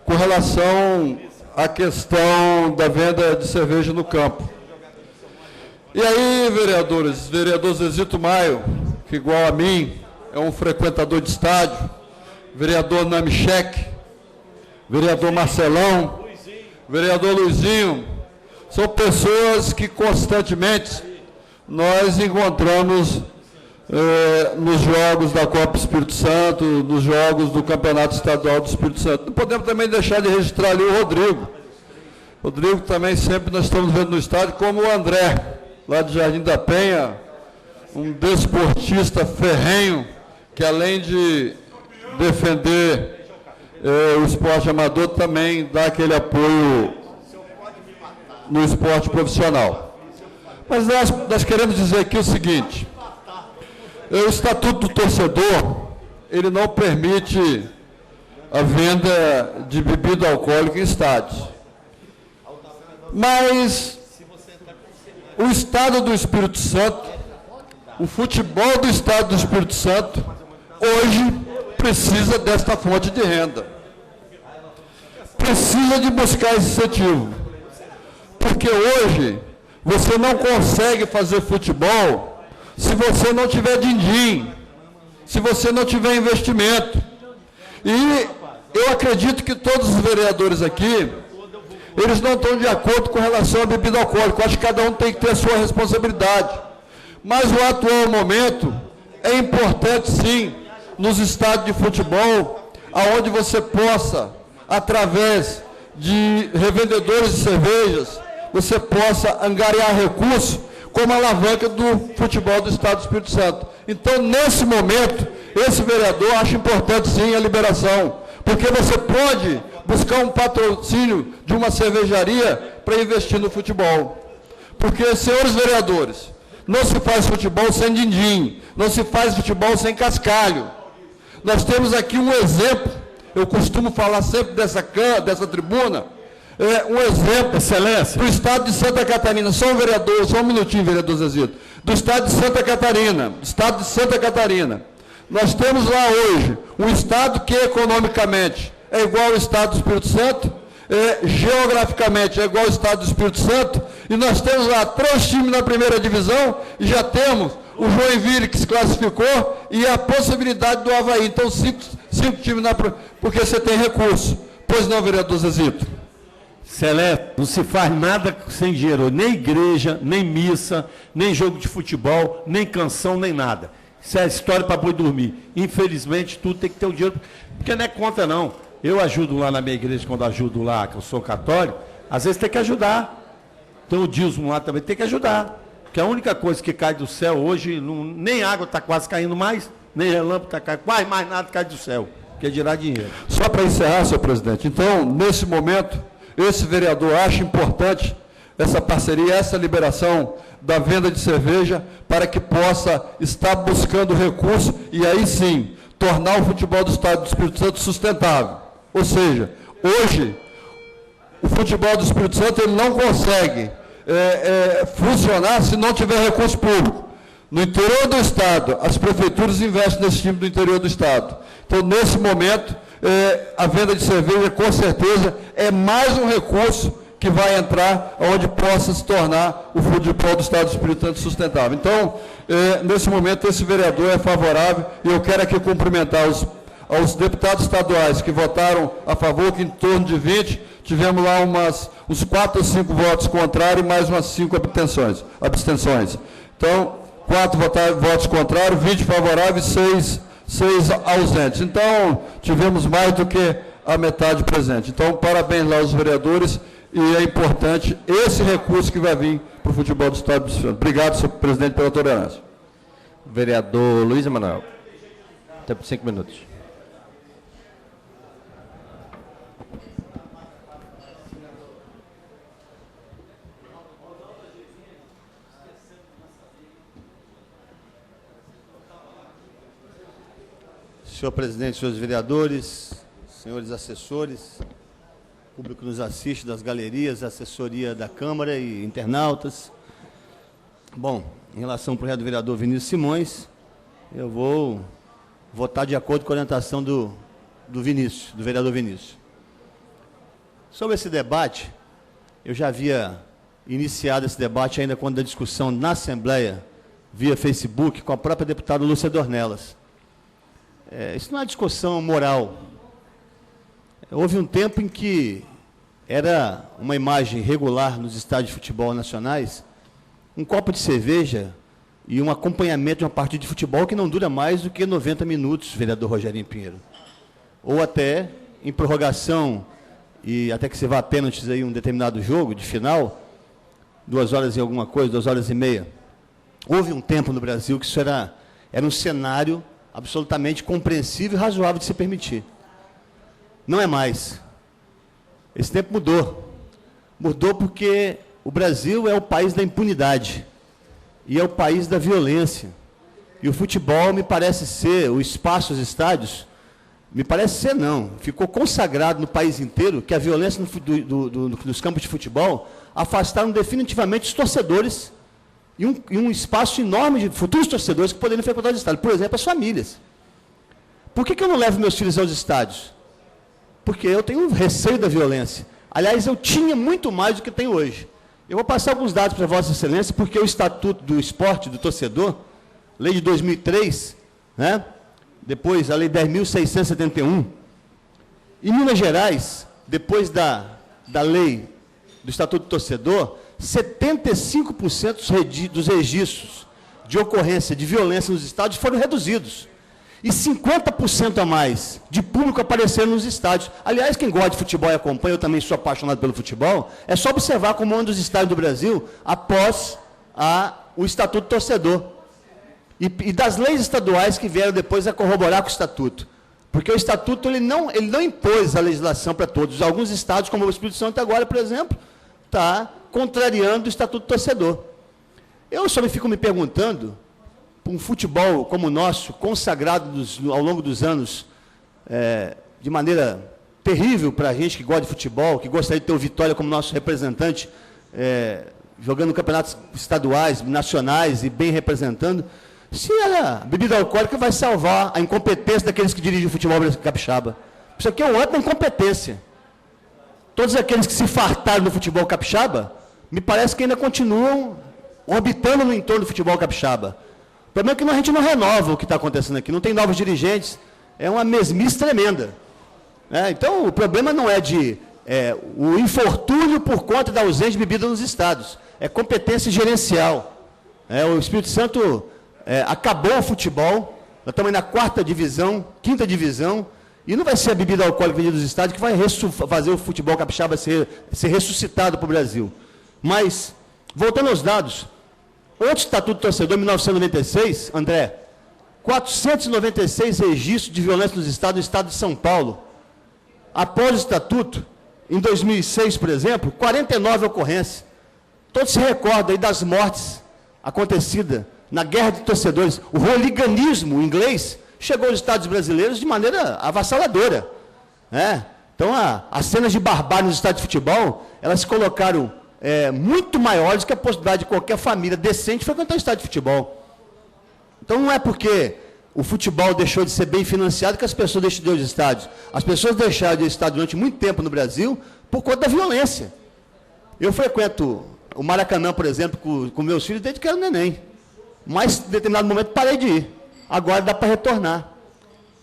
com relação à questão da venda de cerveja no campo. E aí, vereadores, vereador Zezito Maio, que igual a mim é um frequentador de estádio, vereador Namichek, vereador Marcelão, vereador Luizinho, são pessoas que constantemente nós encontramos nos jogos da Copa Espírito Santo, nos jogos do Campeonato Estadual do Espírito Santo. Não podemos também deixar de registrar ali o Rodrigo. Rodrigo também sempre nós estamos vendo no estádio, como o André, lá de Jardim da Penha, um desportista ferrenho, que além de defender o esporte amador, também dá aquele apoio no esporte profissional. Mas nós queremos dizer aqui o seguinte, o Estatuto do Torcedor, ele não permite a venda de bebida alcoólica em estádios. Mas o Estado do Espírito Santo, o futebol do Estado do Espírito Santo, hoje precisa desta fonte de renda. Precisa de buscar esse incentivo. Porque hoje você não consegue fazer futebol se você não tiver din-din, se você não tiver investimento. E eu acredito que todos os vereadores aqui, eles não estão de acordo com relação à bebida alcoólica. Eu acho que cada um tem que ter a sua responsabilidade. Mas o atual momento é importante, sim, nos estádios de futebol, aonde você possa, através de revendedores de cervejas, você possa angariar recursos como alavanca do futebol do Estado do Espírito Santo. Então, nesse momento, esse vereador acha importante, sim, a liberação, porque você pode buscar um patrocínio de uma cervejaria para investir no futebol. Porque, senhores vereadores, não se faz futebol sem din-din, não se faz futebol sem cascalho. Nós temos aqui um exemplo, eu costumo falar sempre dessa tribuna, um exemplo, excelência, do Estado de Santa Catarina. Só um minutinho, vereador Zezito. Do Estado de Santa Catarina. Nós temos lá hoje um Estado que economicamente é igual ao Estado do Espírito Santo, geograficamente é igual ao Estado do Espírito Santo, e nós temos lá 3 times na primeira divisão, e já temos o Joinville que se classificou, e a possibilidade do Avaí. Então, 5 times porque você tem recurso. Pois não, vereador Zezito? Excelente, não se faz nada sem dinheiro, nem igreja, nem missa, nem jogo de futebol, nem canção, nem nada. Isso é história para boi dormir. Infelizmente, tudo tem que ter o dinheiro, porque não é conta, não. Eu ajudo lá na minha igreja, quando ajudo lá, que eu sou católico, às vezes tem que ajudar. Tem o dízimo lá também, tem que ajudar. Porque a única coisa que cai do céu hoje, nem água está quase caindo mais, nem relâmpago está caindo, quase mais nada cai do céu, que é dirá dinheiro. Só para encerrar, senhor presidente, então, nesse momento, esse vereador acha importante essa parceria, essa liberação da venda de cerveja, para que possa estar buscando recurso e aí sim, tornar o futebol do Estado do Espírito Santo sustentável. Ou seja, hoje, o futebol do Espírito Santo ele não consegue funcionar se não tiver recurso público. No interior do Estado, as prefeituras investem nesse time do interior do Estado. Então, nesse momento, a venda de cerveja, com certeza, é mais um recurso que vai entrar onde possa se tornar o futebol do Estado do Espírito Santo sustentável. Então, nesse momento, esse vereador é favorável, e eu quero aqui cumprimentar aos deputados estaduais que votaram a favor, que em torno de 20, tivemos lá uns 4 ou 5 votos contrários e mais umas 5 abstenções. Então, 4 votos contrários, 20 favoráveis, 6 ausentes. Então, tivemos mais do que a metade presente. Então, parabéns lá aos vereadores, e é importante esse recurso que vai vir para o futebol do Estado do Espírito Santo. Obrigado, senhor presidente, pela tolerância. Vereador Luiz Emanuel. Tempo de 5 minutos. Senhor presidente, senhores vereadores, senhores assessores, público que nos assiste, das galerias, assessoria da Câmara e internautas. Bom, em relação ao projeto do vereador Vinícius Simões, eu vou votar de acordo com a orientação do vereador Vinícius. Sobre esse debate, eu já havia iniciado esse debate ainda quando a discussão na Assembleia, via Facebook, com a própria deputada Lúcia Dornelas. Isso não é discussão moral. Houve um tempo em que era uma imagem regular nos estádios de futebol nacionais, um copo de cerveja e um acompanhamento de uma partida de futebol que não dura mais do que 90 minutos, vereador Rogerinho Pinheiro. Ou até, em prorrogação, e até que se vá a pênaltis aí um determinado jogo, de final, 2 horas e alguma coisa, 2 horas e meia. Houve um tempo no Brasil que isso era um cenário absolutamente compreensível e razoável de se permitir. Não é mais. Esse tempo mudou. Mudou porque o Brasil é o país da impunidade e é o país da violência. E o futebol me parece ser, o espaço, os estádios, me parece ser não. Ficou consagrado no país inteiro que a violência nos campos de futebol afastaram definitivamente os torcedores e um espaço enorme de futuros torcedores que poderiam frequentar os estádios. Por exemplo, as famílias. Por que eu não levo meus filhos aos estádios? Porque eu tenho receio da violência. Aliás, eu tinha muito mais do que tenho hoje. Eu vou passar alguns dados para Vossa Excelência, porque o Estatuto do Esporte do Torcedor, lei de 2003, né? Depois a lei 10.671, em Minas Gerais, depois da lei do Estatuto do Torcedor, 75% dos registros de ocorrência de violência nos estádios foram reduzidos. E 50% a mais de público apareceram nos estádios. Aliás, quem gosta de futebol e acompanha, eu também sou apaixonado pelo futebol, é só observar como anda os estádios do Brasil após o Estatuto do Torcedor. E das leis estaduais que vieram depois a corroborar com o Estatuto. Porque o Estatuto ele não impôs a legislação para todos. Alguns estados, como o Espírito Santo agora, por exemplo, está contrariando o Estatuto do Torcedor. Eu só fico me perguntando, um futebol como o nosso, consagrado ao longo dos anos, de maneira terrível para a gente que gosta de futebol, que gostaria de ter o Vitória como nosso representante, jogando campeonatos estaduais, nacionais e bem representando, se a bebida alcoólica vai salvar a incompetência daqueles que dirigem o futebol capixaba. Isso aqui é um ato da incompetência. Todos aqueles que se fartaram do futebol capixaba, me parece que ainda continuam orbitando no entorno do futebol capixaba. O problema é que a gente não renova o que está acontecendo aqui, não tem novos dirigentes, é uma mesmice tremenda. Então, o problema não é o infortúnio por conta da ausência de bebida nos estados, é competência gerencial. O Espírito Santo acabou o futebol, nós estamos na 4ª divisão, 5ª divisão, e não vai ser a bebida alcoólica vendida nos estádios que vai fazer o futebol capixaba ser ressuscitado para o Brasil. Mas, voltando aos dados, outro Estatuto do Torcedor, em 1996, André, 496 registros de violência nos estados, no estado de São Paulo. Após o Estatuto, em 2006, por exemplo, 49 ocorrências. Todos se recordam aí das mortes acontecidas na guerra de torcedores. O hooliganismo inglês chegou aos estados brasileiros de maneira avassaladora. Então, as cenas de barbárie nos estádios de futebol, elas se colocaram muito maiores que a possibilidade de qualquer família decente frequentar o estádio de futebol. Então, não é porque o futebol deixou de ser bem financiado que as pessoas deixam de ir aos estádios. As pessoas deixaram de ir ao estádio durante muito tempo no Brasil por conta da violência. Eu frequento o Maracanã, por exemplo, com meus filhos desde que era neném. Mas, em determinado momento, parei de ir. Agora dá para retornar.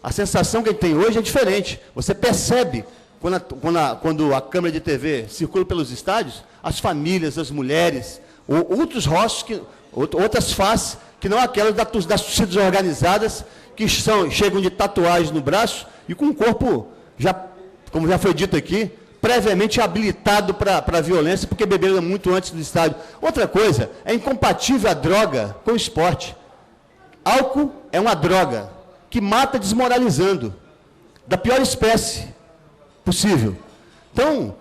A sensação que a gente tem hoje é diferente. Você percebe, quando a câmera de TV circula pelos estádios, as famílias, as mulheres, outros rostos, outras faces, que não aquelas das torcidas organizadas, que chegam de tatuagem no braço e com o corpo, como já foi dito aqui, previamente habilitado para a violência, porque beberam muito antes do estádio. Outra coisa, é incompatível a droga com o esporte. Álcool é uma droga que mata desmoralizando, da pior espécie possível. Então,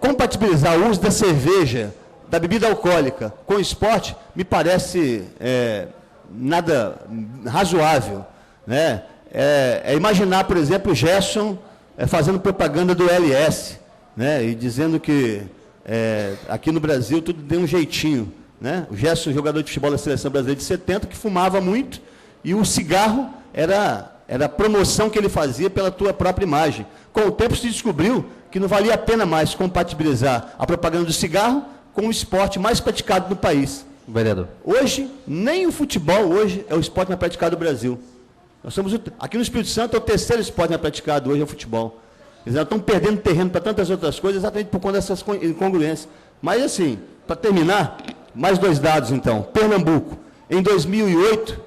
compatibilizar o uso da cerveja, da bebida alcoólica com o esporte, me parece nada razoável. Imaginar, por exemplo, o Gerson fazendo propaganda do LS. né? E dizendo que aqui no Brasil tudo deu um jeitinho, né? O Gerson, jogador de futebol da Seleção Brasileira de 70, que fumava muito, e o cigarro era a promoção que ele fazia pela tua própria imagem. Com o tempo se descobriu que não valia a pena mais compatibilizar a propaganda do cigarro com o esporte mais praticado no país. Vereador. Hoje, nem o futebol hoje é o esporte mais praticado do Brasil. Nós somos aqui no Espírito Santo é o terceiro esporte mais praticado hoje é o futebol. Eles já estão perdendo terreno para tantas outras coisas, exatamente por conta dessas incongruências. Mas assim, para terminar, mais 2 dados então. Pernambuco, em 2008,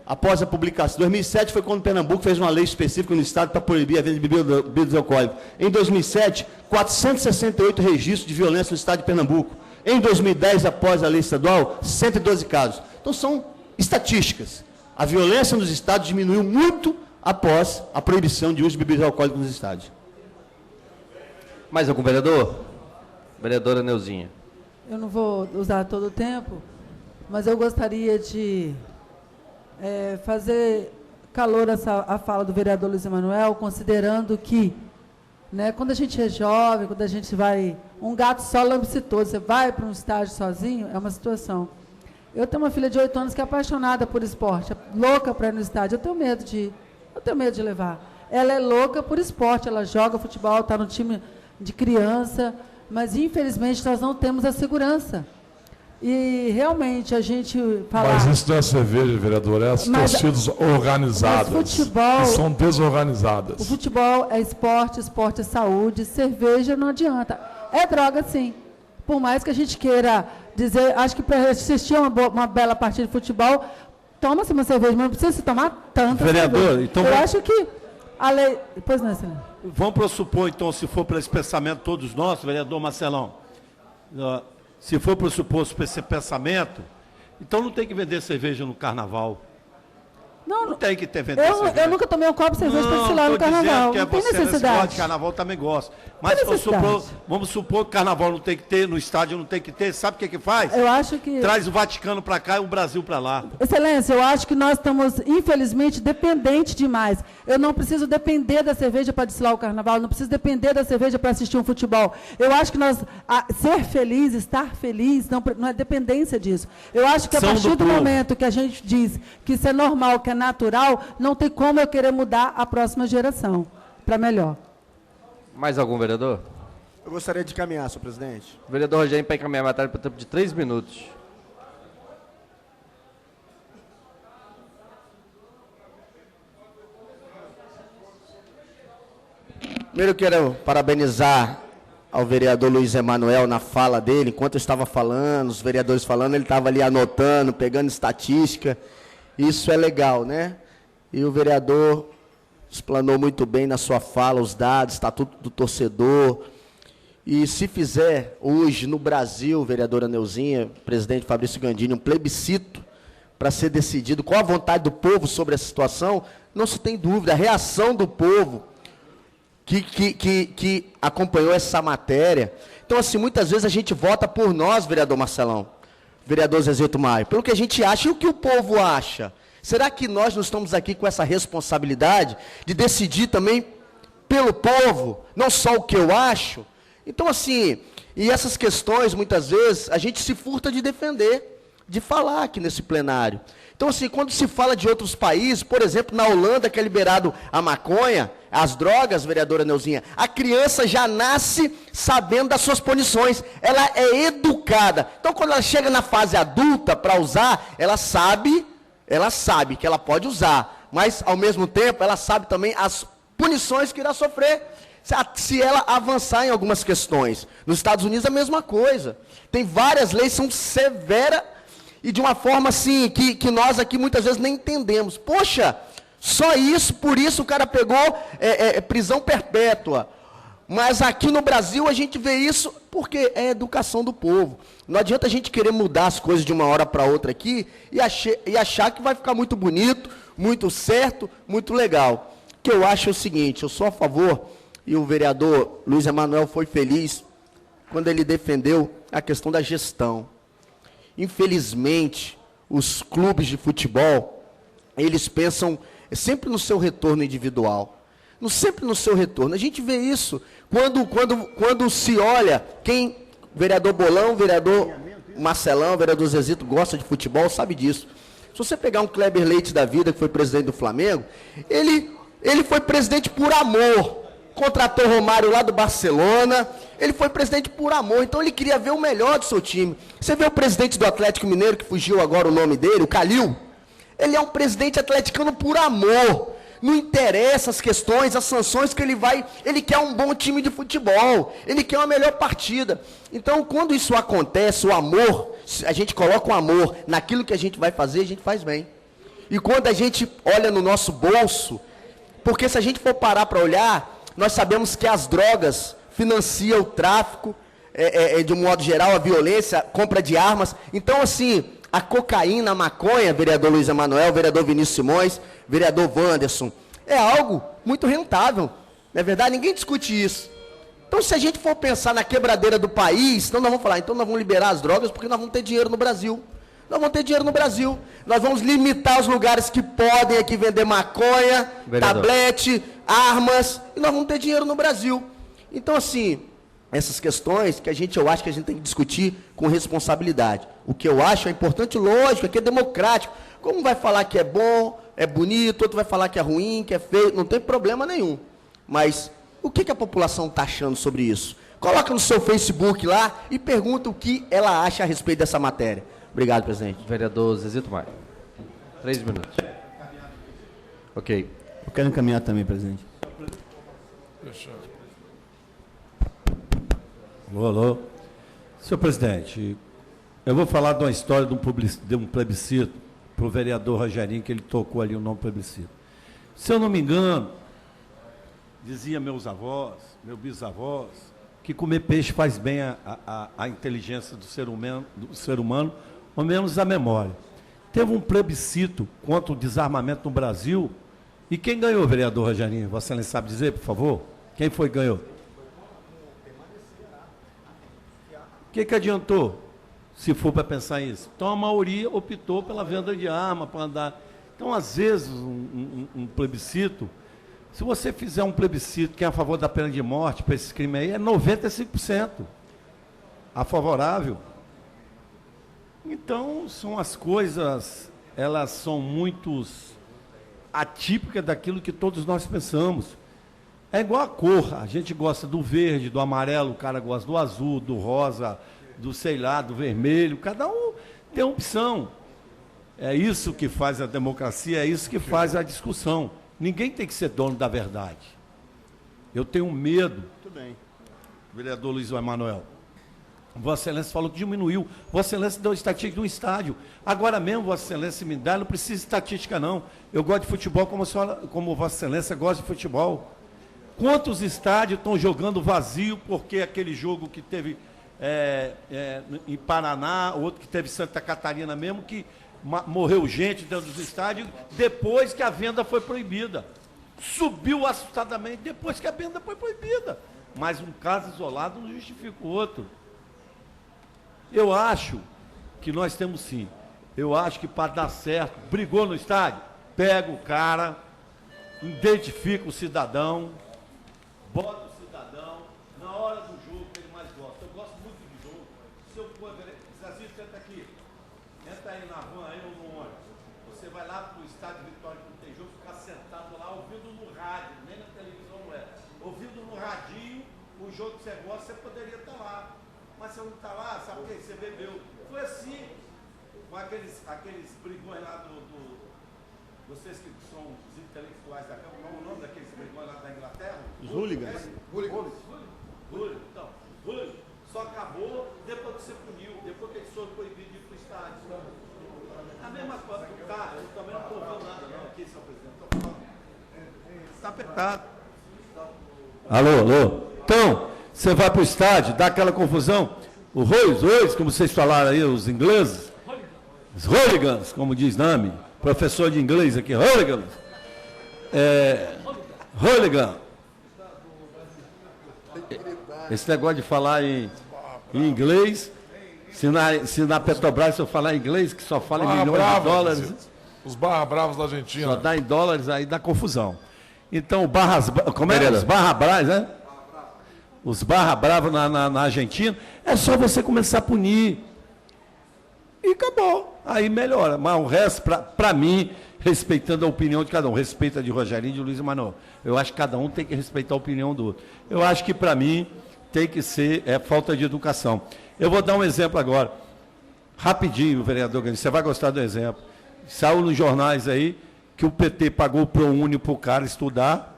após a publicação, 2007 foi quando Pernambuco fez uma lei específica no estado para proibir a venda de bebidas alcoólicas. Em 2007, 468 registros de violência no estado de Pernambuco. Em 2010, após a lei estadual, 112 casos. Então são estatísticas. A violência nos estados diminuiu muito após a proibição de uso de bebidas alcoólicas nos estádios. Mais algum vereador? Vereadora Neuzinha. Eu não vou usar todo o tempo, mas eu gostaria de fazer calor a fala do vereador Luiz Emanuel, considerando que, né, quando a gente é jovem, quando a gente vai... Um gato só lambe-se todo, você vai para um estádio sozinho, é uma situação. Eu tenho uma filha de 8 anos que é apaixonada por esporte, é louca para ir no estádio. Eu tenho medo de levar. Ela é louca por esporte, ela joga futebol, está no time de criança, mas infelizmente nós não temos a segurança. E realmente a gente fala... Mas isso não é cerveja, vereador, é as torcidas organizadas. Mas futebol, que são desorganizadas. O futebol é esporte, esporte é saúde, cerveja não adianta. É droga, sim. Por mais que a gente queira dizer, acho que para assistir uma bela partida de futebol, toma-se uma cerveja, mas não precisa se tomar tanta vereador, cerveja. então... Eu acho que a lei... Pois não, excelência. Vamos pressupor, então, se for para esse pensamento todos nós, vereador Marcelão, se for pressuposto para esse pensamento, então não tem que vender cerveja no carnaval. Não tem que vender cerveja. Eu nunca tomei um copo de cerveja para desfilar no carnaval. Que não tem necessidade. De carnaval também gosto. Mas vamos supor que carnaval não tem que ter, no estádio não tem que ter. Sabe o que faz? Eu acho que... Traz o Vaticano para cá e o Brasil para lá. Excelência, eu acho que nós estamos, infelizmente, dependentes demais. Eu não preciso depender da cerveja para desfilar o carnaval, não preciso depender da cerveja para assistir um futebol. Eu acho que ser feliz, estar feliz, não é dependência disso. Eu acho que a partir do momento que a gente diz que isso é normal, que é natural, não tem como eu querer mudar a próxima geração para melhor. Mais algum vereador? Eu gostaria de caminhar, senhor presidente. Vereador Rogério, para encaminhar a matéria por tempo de 3 minutos. Primeiro eu quero parabenizar ao vereador Luiz Emanuel na fala dele. Enquanto eu estava falando, os vereadores falando, ele estava ali anotando, pegando estatística. Isso é legal, né? E o vereador explanou muito bem na sua fala os dados, estatuto do torcedor. E se fizer hoje no Brasil, vereadora Neuzinha, presidente Fabrício Gandini, um plebiscito para ser decidido qual a vontade do povo sobre essa situação, não se tem dúvida, a reação do povo que acompanhou essa matéria. Então, assim, muitas vezes a gente vota por nós, vereador Marcelão, vereador Zezito Maia, pelo que a gente acha e o que o povo acha. Será que nós não estamos aqui com essa responsabilidade de decidir também pelo povo, não só o que eu acho? Então, assim, e essas questões, muitas vezes, a gente se furta de defender, de falar aqui nesse plenário. Então, assim, quando se fala de outros países, por exemplo, na Holanda, que é liberado a maconha, as drogas, vereadora Neuzinha, a criança já nasce sabendo das suas punições, ela é educada. Então, quando ela chega na fase adulta para usar, ela sabe que ela pode usar, mas, ao mesmo tempo, ela sabe também as punições que irá sofrer se ela avançar em algumas questões. Nos Estados Unidos, a mesma coisa. Tem várias leis, são severas, e de uma forma assim, que nós aqui muitas vezes nem entendemos. Poxa, só isso, por isso o cara pegou prisão perpétua. Mas aqui no Brasil a gente vê isso porque é educação do povo. Não adianta a gente querer mudar as coisas de uma hora para outra aqui e achar que vai ficar muito bonito, muito certo, muito legal. O que eu acho é o seguinte, eu sou a favor, e o vereador Luiz Emanuel foi feliz quando ele defendeu a questão da gestão. Infelizmente, os clubes de futebol, eles pensam sempre no seu retorno individual. sempre no seu retorno. A gente vê isso quando se olha, vereador Bolão, vereador Marcelão, vereador Zezito gosta de futebol, sabe disso. Se você pegar um Kleber Leite da vida, que foi presidente do Flamengo, ele foi presidente por amor. Contratou Romário lá do Barcelona, ele foi presidente por amor, então ele queria ver o melhor do seu time. Você vê o presidente do Atlético Mineiro, que fugiu agora o nome dele, o Calil, ele é um presidente atleticano por amor. Não interessa as questões, as sanções que ele quer um bom time de futebol, ele quer uma melhor partida. Então, quando isso acontece, o amor, a gente coloca o amor naquilo que a gente vai fazer, a gente faz bem. E quando a gente olha no nosso bolso, porque se a gente for parar para olhar, nós sabemos que as drogas financiam o tráfico, de um modo geral, a violência, compra de armas. Então, assim, a cocaína, a maconha, vereador Luiz Emanuel, vereador Vinícius Simões, vereador Wanderson, é algo muito rentável. Não é verdade? Ninguém discute isso. Então, se a gente for pensar na quebradeira do país, então nós vamos falar, então nós vamos liberar as drogas porque nós vamos ter dinheiro no Brasil. Nós vamos ter dinheiro no Brasil. Nós vamos limitar os lugares que podem aqui vender maconha, tablete, armas, e nós vamos ter dinheiro no Brasil. Então, assim, essas questões eu acho que a gente tem que discutir com responsabilidade. O que eu acho é importante, lógico, é que é democrático. Como vai falar que é bom, é bonito, outro vai falar que é ruim, que é feio, não tem problema nenhum. Mas o que a população está achando sobre isso? Coloca no seu Facebook lá e pergunta o que ela acha a respeito dessa matéria. Obrigado, presidente. Vereador Zezito Maia. 3 minutos. Ok. Eu quero encaminhar também, presidente. Alô. Senhor presidente, eu vou falar de uma história de um plebiscito para o vereador Rogerinho, que ele tocou ali o nome plebiscito. Se eu não me engano, dizia meus avós, meus bisavós, que comer peixe faz bem à inteligência do ser humano, ou menos a memória. Teve um plebiscito contra o desarmamento no Brasil, e quem ganhou, vereador Rogerinho? Você não sabe dizer, por favor? Quem foi que ganhou? O que adiantou, se for para pensar isso? Então, a maioria optou pela venda de arma, para andar. Então, às vezes, um plebiscito, se você fizer um plebiscito que é a favor da pena de morte para esse crime aí, é 95% a favorável. Então, são as coisas, elas são muito atípicas daquilo que todos nós pensamos. É igual a cor, a gente gosta do verde, do amarelo, o cara gosta do azul, do rosa, do sei lá, do vermelho, cada um tem opção. É isso que faz a democracia, é isso que faz a discussão. Ninguém tem que ser dono da verdade. Eu tenho medo. Muito bem. Vereador Luiz Emanuel. Vossa Excelência falou que diminuiu. Vossa Excelência deu estatística de um estádio. Agora mesmo, Vossa Excelência me dá, não precisa de estatística, não. Eu gosto de futebol como Vossa Excelência gosta de futebol. Quantos estádios estão jogando vazio porque aquele jogo que teve em Paraná, outro que teve em Santa Catarina mesmo, que morreu gente dentro dos estádios, depois que a venda foi proibida. Subiu assustadamente depois que a venda foi proibida. Mas um caso isolado não justifica o outro. Eu acho que nós temos sim. Eu acho que para dar certo, brigou no estádio, pega o cara, identifica o cidadão, bota o cidadão, na hora do jogo que ele mais gosta. Eu gosto muito de jogo. Se eu for, Zazinho, senta aqui. Entra aí na van, aí no ônibus. Você vai lá para o estádio Vitória, que não tem jogo, ficar sentado lá, ouvindo no rádio, nem na televisão não é. Ouvindo no radinho, o jogo que você gosta, você poderia estar lá. Mas você não está lá, sabe o que? Você bebeu. Foi assim, com aqueles brigões lá vocês que são os intelectuais da Câmara, qual é o nome daqueles brigões lá da Inglaterra? Os hooligans. Então, só acabou depois que você puniu, depois que eles foram proibidos de ir para o estádio. A mesma coisa, tá? Eu também não estou vendo nada não aqui, senhor presidente. Está apertado. Alô. Então, você vai para o estádio, dá aquela confusão. O Royce, como vocês falaram aí, os ingleses, os hooligans, como diz Nami, professor de inglês aqui, hooligans. Hooligan. Esse negócio de falar em inglês, se na Petrobras eu falar inglês, que só fala em milhões de dólares. Os barra bravos da Argentina. Só dá em dólares, aí dá confusão. Então, como é? Os Barra Bravas, né? Os Barra Bravos na Argentina, é só você começar a punir. E acabou. Aí melhora. Mas o resto, para mim, respeitando a opinião de cada um, respeita de Rogerinho e de Luiz Emanuel. Eu acho que cada um tem que respeitar a opinião do outro. Eu acho que, para mim, tem que ser falta de educação. Eu vou dar um exemplo agora. Rapidinho, vereador Gani, você vai gostar do exemplo. Saiu nos jornais aí que o PT pagou o ProUni para o cara estudar.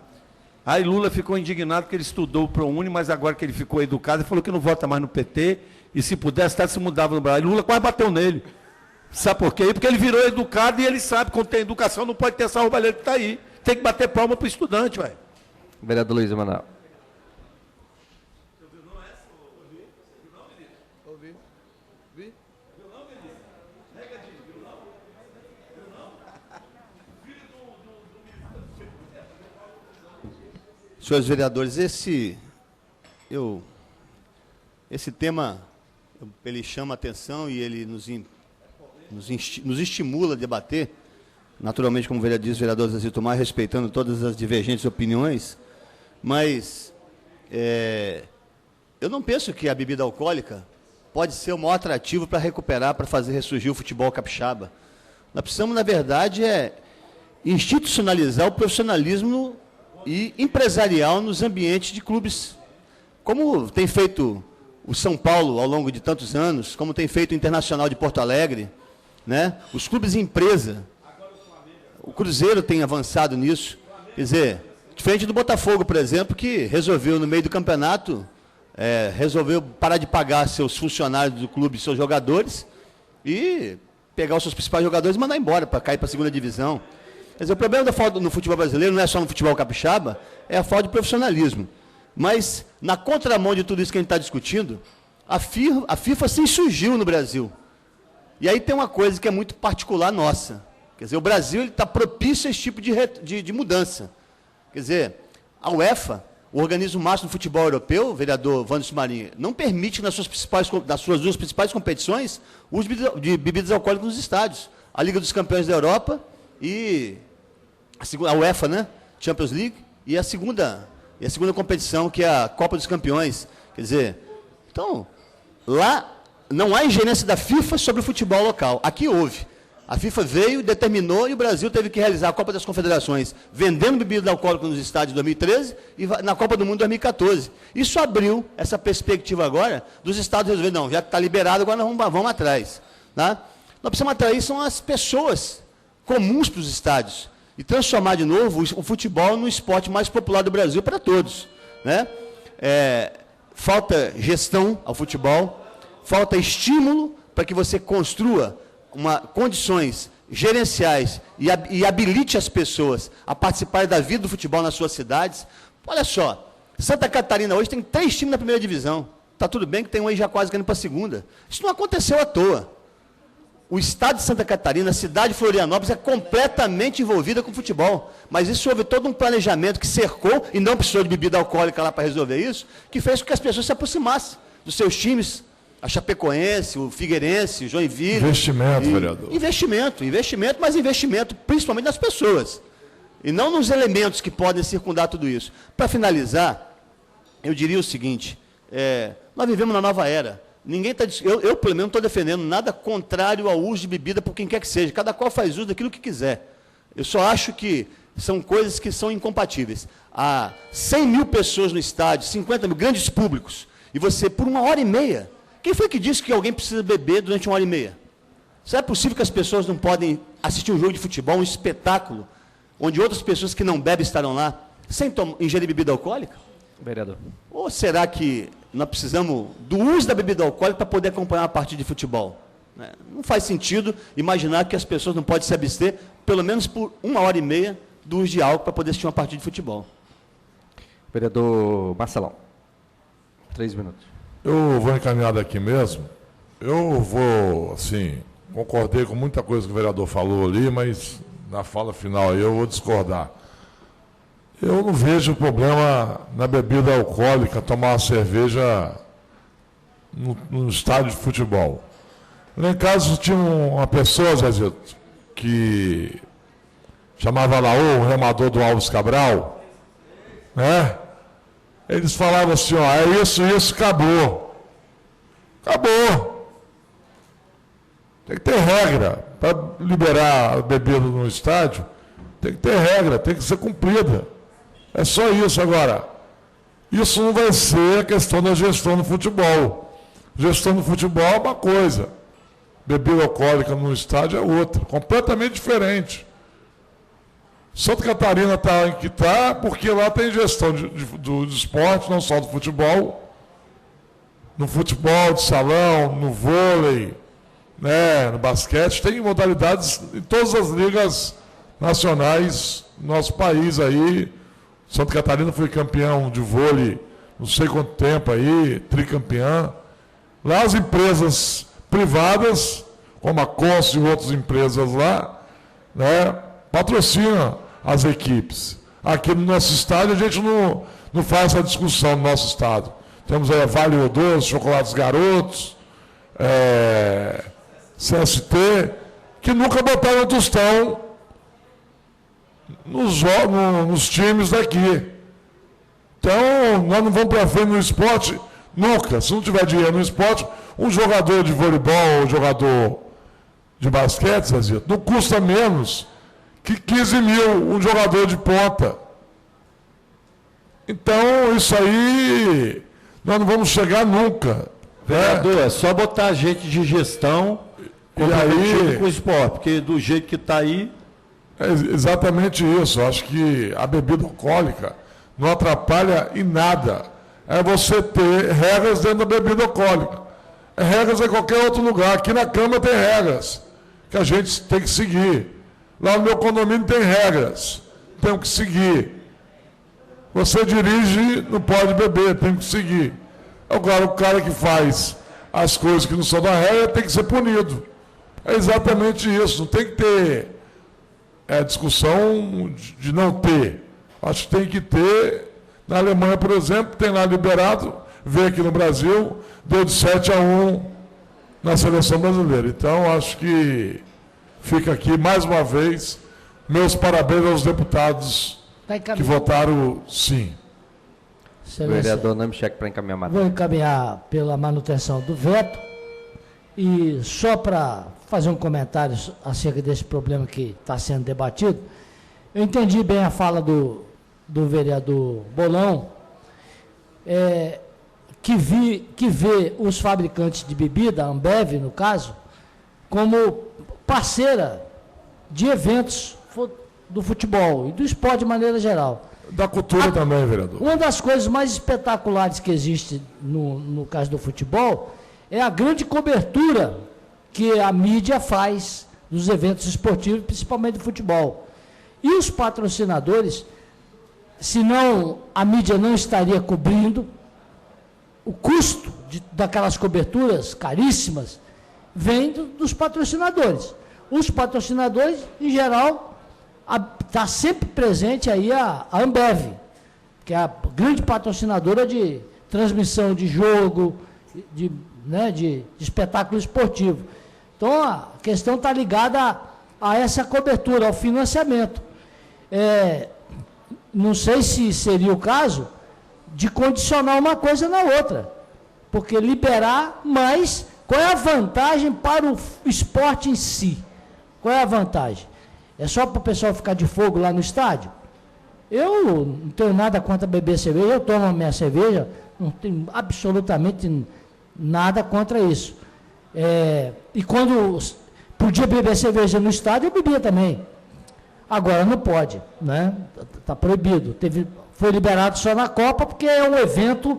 Aí Lula ficou indignado porque ele estudou o ProUni, mas agora que ele ficou educado, ele falou que não vota mais no PT, e se pudesse, até se mudava no Brasil. Lula quase bateu nele. Sabe por quê? Porque ele virou educado e ele sabe que quando tem educação não pode ter essa roubalheira que está aí. Tem que bater palma para o estudante, velho. Vereador Luiz Emanuel. Senhores vereadores, esse tema, ele chama a atenção e ele nos estimula a debater, naturalmente, como vereador Zezito Maia, respeitando todas as divergentes opiniões, mas eu não penso que a bebida alcoólica pode ser o maior atrativo para recuperar, para fazer ressurgir o futebol capixaba. Nós precisamos, na verdade, institucionalizar o profissionalismo e empresarial nos ambientes de clubes, como tem feito o São Paulo ao longo de tantos anos, como tem feito o Internacional de Porto Alegre, né? Os clubes empresa. O Cruzeiro tem avançado nisso. Quer dizer, diferente do Botafogo, por exemplo, que resolveu, no meio do campeonato, resolveu parar de pagar seus funcionários do clube, seus jogadores, e pegar os seus principais jogadores e mandar embora para cair para a segunda divisão. Quer dizer, o problema da falta no futebol brasileiro não é só no futebol capixaba, é a falta de profissionalismo. Mas, na contramão de tudo isso que a gente está discutindo, a FIFA se insurgiu no Brasil. E aí tem uma coisa que é muito particular nossa. Quer dizer, o Brasil está propício a esse tipo de mudança. Quer dizer, a UEFA, o organismo máximo do futebol europeu, o vereador Wanderson Marinho, não permite nas suas duas principais competições o uso de bebidas alcoólicas nos estádios. A Liga dos Campeões da Europa e a UEFA, né? Champions League, e a segunda competição, que é a Copa dos Campeões. Quer dizer, então, lá não há ingerência da FIFA sobre o futebol local. Aqui houve. A FIFA veio, determinou, e o Brasil teve que realizar a Copa das Confederações, vendendo bebida alcoólica nos estádios em 2013 e na Copa do Mundo em 2014. Isso abriu essa perspectiva agora dos estados resolverem, não, já que está liberado, agora nós vamos atrás. Tá? Nós precisamos atrair são as pessoas comuns para os estádios e transformar de novo o futebol no esporte mais popular do Brasil para todos. Né? Falta gestão ao futebol, falta estímulo para que você construa condições gerenciais e habilite as pessoas a participarem da vida do futebol nas suas cidades. Olha só, Santa Catarina hoje tem 3 times na primeira divisão. Está tudo bem que tem um aí já quase caindo para a segunda. Isso não aconteceu à toa. O estado de Santa Catarina, a cidade de Florianópolis, é completamente envolvida com o futebol. Mas isso houve todo um planejamento que cercou, e não precisou de bebida alcoólica lá para resolver isso, que fez com que as pessoas se aproximassem dos seus times. A Chapecoense, o Figueirense, o Joinville. Investimento, vereador. Investimento, mas investimento principalmente nas pessoas. E não nos elementos que podem circundar tudo isso. Para finalizar, eu diria o seguinte, nós vivemos na nova era. Ninguém está, eu, pelo menos, não estou defendendo nada contrário ao uso de bebida por quem quer que seja. Cada qual faz uso daquilo que quiser. Eu só acho que são coisas que são incompatíveis. Há 100 mil pessoas no estádio, 50 mil grandes públicos, e você, por 1h30, quem foi que disse que alguém precisa beber durante 1h30? Será possível que as pessoas não podem assistir um jogo de futebol, um espetáculo, onde outras pessoas que não bebem estarão lá, sem ingerir bebida alcoólica? Vereador. Ou será que nós precisamos do uso da bebida alcoólica para poder acompanhar a partida de futebol? Não faz sentido imaginar que as pessoas não podem se abster, pelo menos por 1h30, do uso de álcool para poder assistir uma partida de futebol. Vereador Marcelão. 3 minutos. Eu vou encaminhar daqui mesmo. Eu vou, assim, concordei com muita coisa que o vereador falou ali, mas na fala final aí eu vou discordar. Eu não vejo problema na bebida alcoólica, tomar uma cerveja no estádio de futebol. Lá em casa tinha uma pessoa, Zezito, que chamava Laú, um remador do Alves Cabral, né? Eles falavam assim, ó, é isso, acabou. Acabou. Tem que ter regra. Para liberar a bebida no estádio, tem que ter regra, tem que ser cumprida. É só isso. Agora, isso não vai ser a questão da gestão do futebol. Gestão do futebol é uma coisa. Bebida alcoólica no estádio é outra, completamente diferente. Santa Catarina está em que está, porque lá tem gestão do esporte, não só do futebol. No futebol de salão, no vôlei, né, no basquete, tem modalidades em todas as ligas nacionais do nosso país aí. Santa Catarina foi campeão de vôlei não sei quanto tempo aí, tricampeã. Lá as empresas privadas, como a Conce e outras empresas lá, né, patrocinam as equipes. Aqui no nosso estádio a gente não faz essa discussão no nosso estado. Temos aí Vale Doce, Chocolates Garotos, CST, que nunca botaram um tostão nos times daqui. Então, nós não vamos para frente no esporte nunca. Se não tiver dinheiro no esporte, um jogador de voleibol, um jogador de basquete, Zezito, não custa menos que 15 mil um jogador de ponta. Então, isso aí, nós não vamos chegar nunca. Vereador, é só botar gente de gestão com o esporte, porque do jeito que está aí... É exatamente isso. Eu acho que a bebida alcoólica não atrapalha em nada. É você ter regras dentro da bebida alcoólica. Regras em qualquer outro lugar. Aqui na Câmara tem regras que a gente tem que seguir. Lá no meu condomínio tem regras. Tem que seguir. Você dirige, não pode beber, tem que seguir. Agora, o cara que faz as coisas que não são da regra tem que ser punido. É exatamente isso. Não tem que ter discussão de não ter. Acho que tem que ter. Na Alemanha, por exemplo, tem lá liberado, veio aqui no Brasil, deu de 7-1 na seleção brasileira. Então, acho que fica aqui, mais uma vez, meus parabéns aos deputados que votaram sim. Vereador, não me cheque para encaminhar a matéria. Vou encaminhar pela manutenção do veto. E só para fazer um comentário acerca desse problema que está sendo debatido, eu entendi bem a fala do vereador Bolão, que vê os fabricantes de bebida, a Ambev no caso, como parceira de eventos do futebol e do esporte de maneira geral. Da cultura também, vereador. Uma das coisas mais espetaculares que existe no caso do futebol é a grande cobertura que a mídia faz dos eventos esportivos, principalmente do futebol. E os patrocinadores, senão a mídia não estaria cobrindo, o custo daquelas coberturas caríssimas vem dos patrocinadores. Os patrocinadores, em geral, está sempre presente aí a Ambev, que é a grande patrocinadora de transmissão de jogo, de espetáculo esportivo. Então, a questão está ligada a essa cobertura, ao financiamento. Não sei se seria o caso de condicionar uma coisa na outra, porque liberar, mas qual é a vantagem para o esporte em si? Qual é a vantagem? É só para o pessoal ficar de fogo lá no estádio? Eu não tenho nada contra beber cerveja, eu tomo a minha cerveja, não tenho absolutamente nada contra isso. E quando podia beber cerveja no estádio, eu bebia também. Agora não pode, né? Está proibido. Foi liberado só na Copa, porque é um evento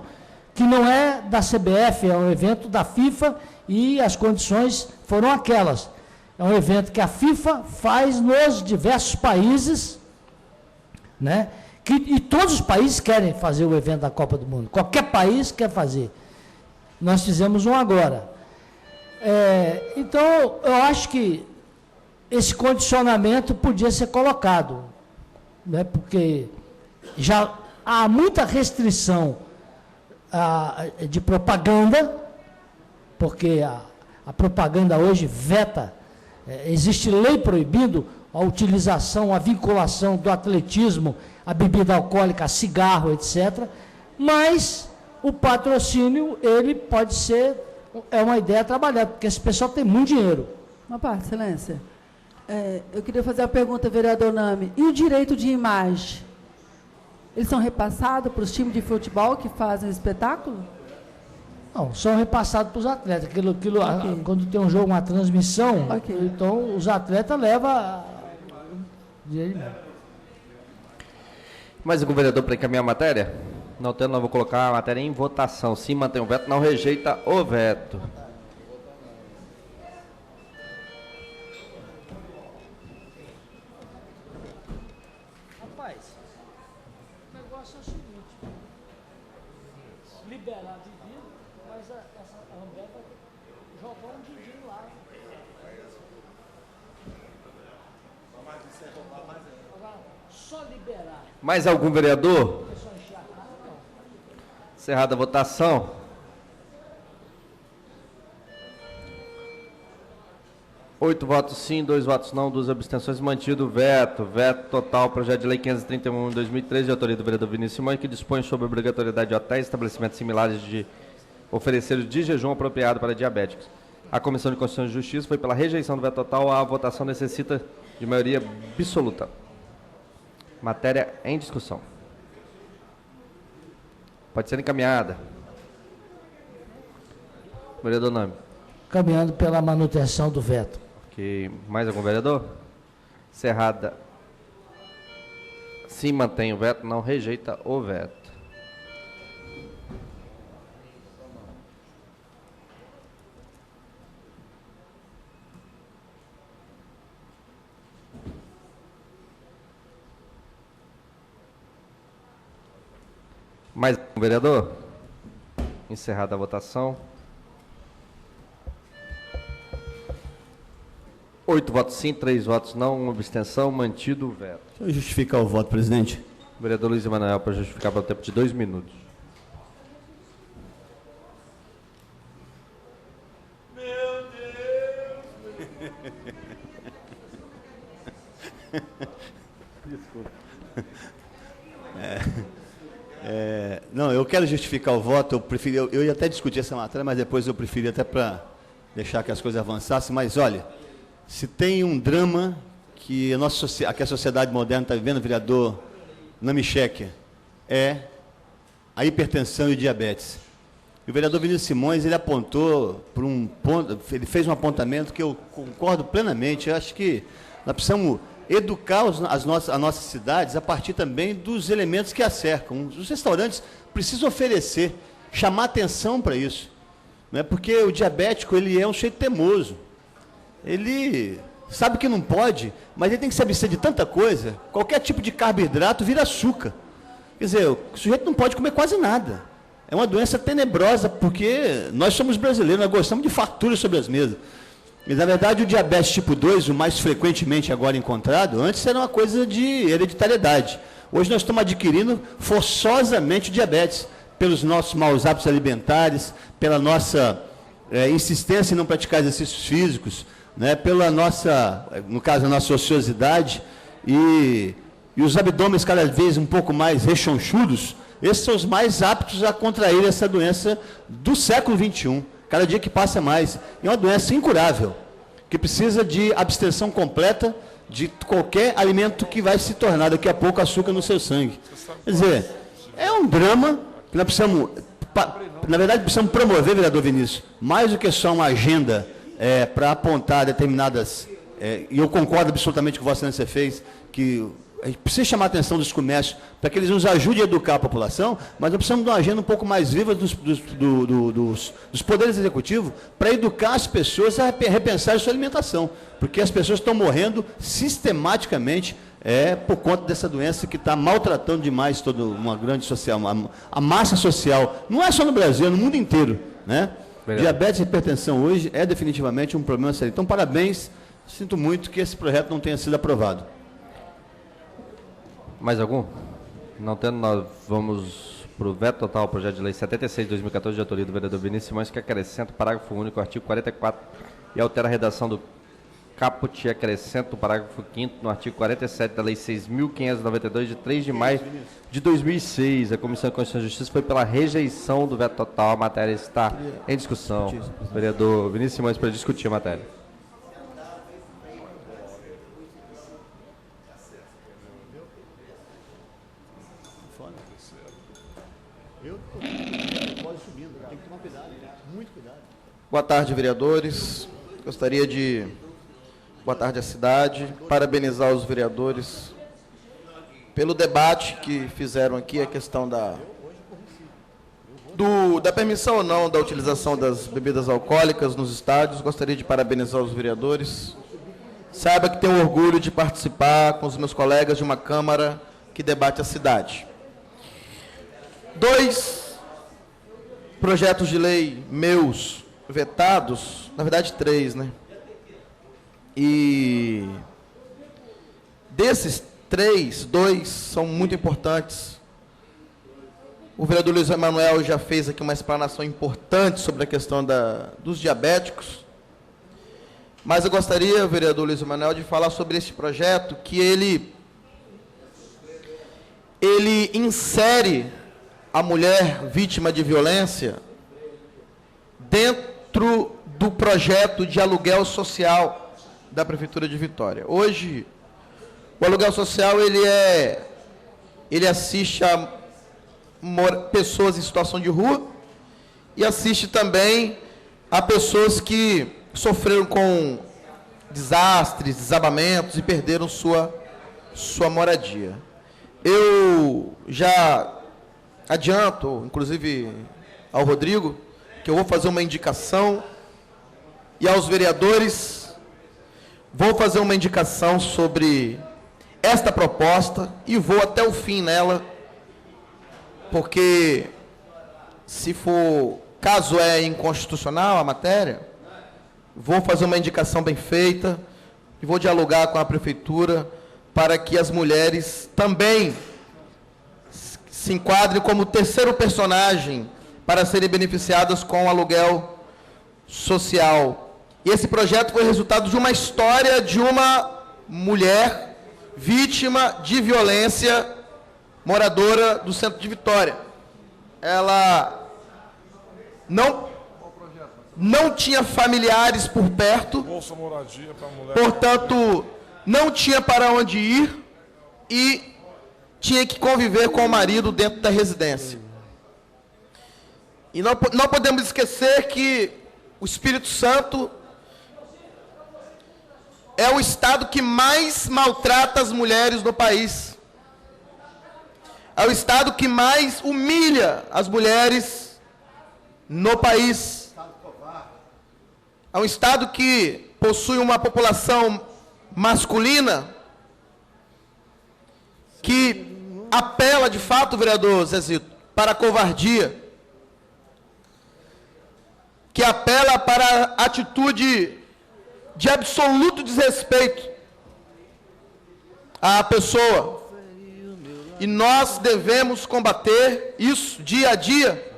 que não é da CBF, é um evento da FIFA e as condições foram aquelas. É um evento que a FIFA faz nos diversos países, né? E todos os países querem fazer o evento da Copa do Mundo. Qualquer país quer fazer. Nós fizemos um agora. Então, eu acho que esse condicionamento podia ser colocado, né? Porque já há muita restrição de propaganda, porque a propaganda hoje veta, existe lei proibindo a utilização, a vinculação do atletismo, a bebida alcoólica, a cigarro, etc. Mas o patrocínio, ele pode ser, é uma ideia trabalhada, porque esse pessoal tem muito dinheiro. Uma parte, excelência. Eu queria fazer a pergunta, vereador Nami. E o direito de imagem? Eles são repassados para os times de futebol que fazem o espetáculo? Não, são repassados para os atletas. Okay. Quando tem um jogo, uma transmissão, Okay. então os atletas levam dinheiro. Mais algum vereador para encaminhar a matéria? Não tendo, não vou colocar a matéria em votação. Sim, mantém o veto, não rejeita o veto. Rapaz, o negócio é o seguinte: liberar a bebida, mas essa Ambev jogou um dinheiro lá. Agora, só liberar. Mais algum vereador? Encerrada a votação. Oito votos sim, 2 votos não, 2 abstenções. Mantido o veto. Veto total, projeto de lei 531 de 2013, de autoria do vereador Vinícius Simões, que dispõe sobre a obrigatoriedade de hotéis e estabelecimentos similares de oferecer de jejum apropriado para diabéticos. A Comissão de Constituição e Justiça foi pela rejeição do veto total. A votação necessita de maioria absoluta. Matéria em discussão. Pode ser encaminhada. Vereador Nami. Caminhando pela manutenção do veto. Ok. Mais algum vereador? Encerrada. Sim, mantém o veto, não rejeita o veto. Mais um vereador? Encerrada a votação. 8 votos sim, 3 votos não, 1 abstenção, mantido o veto. Deixa eu justificar o voto, presidente. Vereador Luiz Emanuel, para justificar pelo tempo de 2 minutos. Meu Deus! Desculpa. Não, eu quero justificar o voto. Eu ia até discutir essa matéria, mas depois eu preferi até para deixar que as coisas avançassem. Mas olha, se tem um drama que a sociedade moderna está vivendo, vereador Namichek, é a hipertensão e o diabetes. E o vereador Vinícius Simões, ele apontou por um ponto, ele fez um apontamento que eu concordo plenamente. Eu acho que nós precisamos educar as nossas cidades a partir também dos elementos que a cercam. Os restaurantes precisam oferecer, chamar atenção para isso, não é? Porque o diabético, ele é um sujeito teimoso. Ele sabe que não pode, mas ele tem que se abster de tanta coisa. Qualquer tipo de carboidrato vira açúcar. Quer dizer, o sujeito não pode comer quase nada. É uma doença tenebrosa, porque nós somos brasileiros, nós gostamos de fartura sobre as mesas. E, na verdade, o diabetes tipo 2, o mais frequentemente agora encontrado, antes era uma coisa de hereditariedade. Hoje nós estamos adquirindo forçosamente o diabetes, pelos nossos maus hábitos alimentares, pela nossa insistência em não praticar exercícios físicos, né, pela nossa, no caso, a nossa ociosidade, e os abdômenes cada vez um pouco mais rechonchudos. Esses são os mais aptos a contrair essa doença do século XXI. Cada dia que passa mais. É uma doença incurável, que precisa de abstenção completa de qualquer alimento que vai se tornar daqui a pouco açúcar no seu sangue. Quer dizer, é um drama que nós precisamos, na verdade, precisamos promover, vereador Vinícius, mais do que só uma agenda para apontar determinadas, e eu concordo absolutamente com o que Vossa Excelência fez, que a gente precisa chamar a atenção dos comércios para que eles nos ajudem a educar a população, mas nós precisamos de uma agenda um pouco mais viva dos poderes executivos para educar as pessoas a repensar a sua alimentação, porque as pessoas estão morrendo sistematicamente por conta dessa doença que está maltratando demais toda uma grande social, a massa social, não é só no Brasil, é no mundo inteiro, né? Diabetes e hipertensão hoje é definitivamente um problema sério. Então, parabéns, sinto muito que esse projeto não tenha sido aprovado. Mais algum? Não tendo, nós vamos para o veto total ao projeto de lei 76 de 2014, de autoria do vereador Vinícius Simões, que acrescenta o parágrafo único ao artigo 44 e altera a redação do caput acrescenta o parágrafo 5º no artigo 47 da Lei 6.592, de 3 de maio de 2006. A Comissão de Constituição e Justiça foi pela rejeição do veto total. A matéria está em discussão. Vereador Vinícius Simões, para discutir a matéria. Boa tarde, vereadores. Gostaria de... Boa tarde à cidade. Parabenizar os vereadores pelo debate que fizeram aqui, a questão da permissão ou não da utilização das bebidas alcoólicas nos estádios. Gostaria de parabenizar os vereadores. Saiba que tenho orgulho de participar com os meus colegas de uma Câmara que debate a cidade. 2 projetos de lei meus vetados, na verdade 3, né? E desses 3, 2 são muito importantes. O vereador Luiz Emanuel já fez aqui uma explanação importante sobre a questão dos diabéticos. Mas eu gostaria, vereador Luiz Emanuel, de falar sobre esse projeto, que ele insere a mulher vítima de violência dentro do projeto de aluguel social da Prefeitura de Vitória. Hoje, o aluguel social ele assiste a pessoas em situação de rua e assiste também a pessoas que sofreram com desastres, desabamentos e perderam sua moradia. Eu já adianto, inclusive ao Rodrigo, que eu vou fazer uma indicação, e aos vereadores, vou fazer uma indicação sobre esta proposta e vou até o fim nela, porque caso é inconstitucional a matéria, vou fazer uma indicação bem feita e vou dialogar com a Prefeitura para que as mulheres também se enquadrem como terceiro personagem para serem beneficiadas com o aluguel social. E esse projeto foi resultado de uma história de uma mulher vítima de violência, moradora do centro de Vitória. Ela não tinha familiares por perto, Bolsa Moradia para mulher. Portanto, não tinha para onde ir e tinha que conviver com o marido dentro da residência. E não podemos esquecer que o Espírito Santo é o estado que mais maltrata as mulheres no país. É o estado que mais humilha as mulheres no país. É um estado que possui uma população masculina que apela, de fato, vereador Zezito, para a covardia, que apela para a atitude de absoluto desrespeito à pessoa. E nós devemos combater isso dia a dia.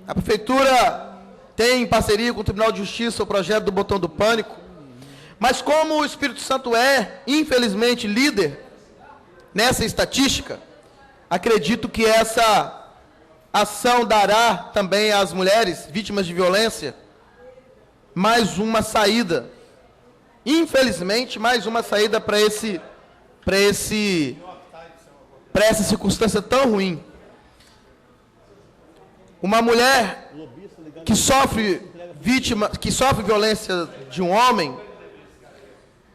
A Prefeitura tem, em parceria com o Tribunal de Justiça, o projeto do Botão do Pânico. Mas como o Espírito Santo é, infelizmente, líder nessa estatística, acredito que essa ação dará também às mulheres vítimas de violência mais uma saída. Infelizmente, mais uma saída para essa circunstância tão ruim. Uma mulher que sofre violência de um homem,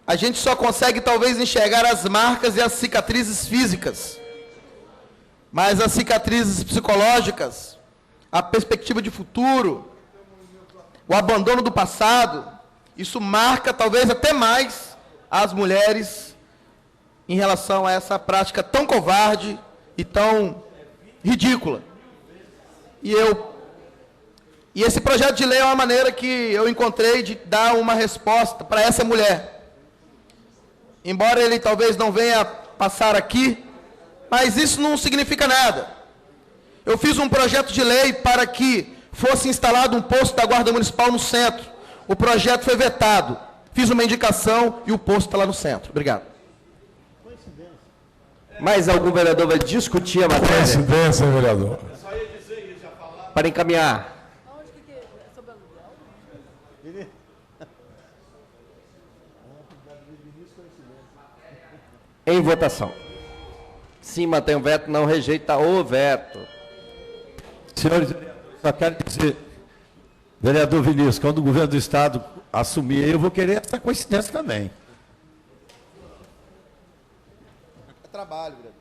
a gente só consegue talvez enxergar as marcas e as cicatrizes físicas. Mas as cicatrizes psicológicas, a perspectiva de futuro, o abandono do passado, isso marca talvez até mais as mulheres em relação a essa prática tão covarde e tão ridícula. E esse projeto de lei é uma maneira que eu encontrei de dar uma resposta para essa mulher. Embora ele talvez não venha passar aqui, mas isso não significa nada. Eu fiz um projeto de lei para que fosse instalado um posto da Guarda Municipal no centro. O projeto foi vetado. Fiz uma indicação e o posto está lá no centro. Obrigado. Mais algum vereador vai discutir a matéria? Coincidência, vereador. Para encaminhar. Em votação. Sim, mantém o veto, não rejeita o veto. Senhores vereadores, só quero dizer, vereador Vinícius, quando o governo do Estado assumir, eu vou querer essa coincidência também. É trabalho, vereador.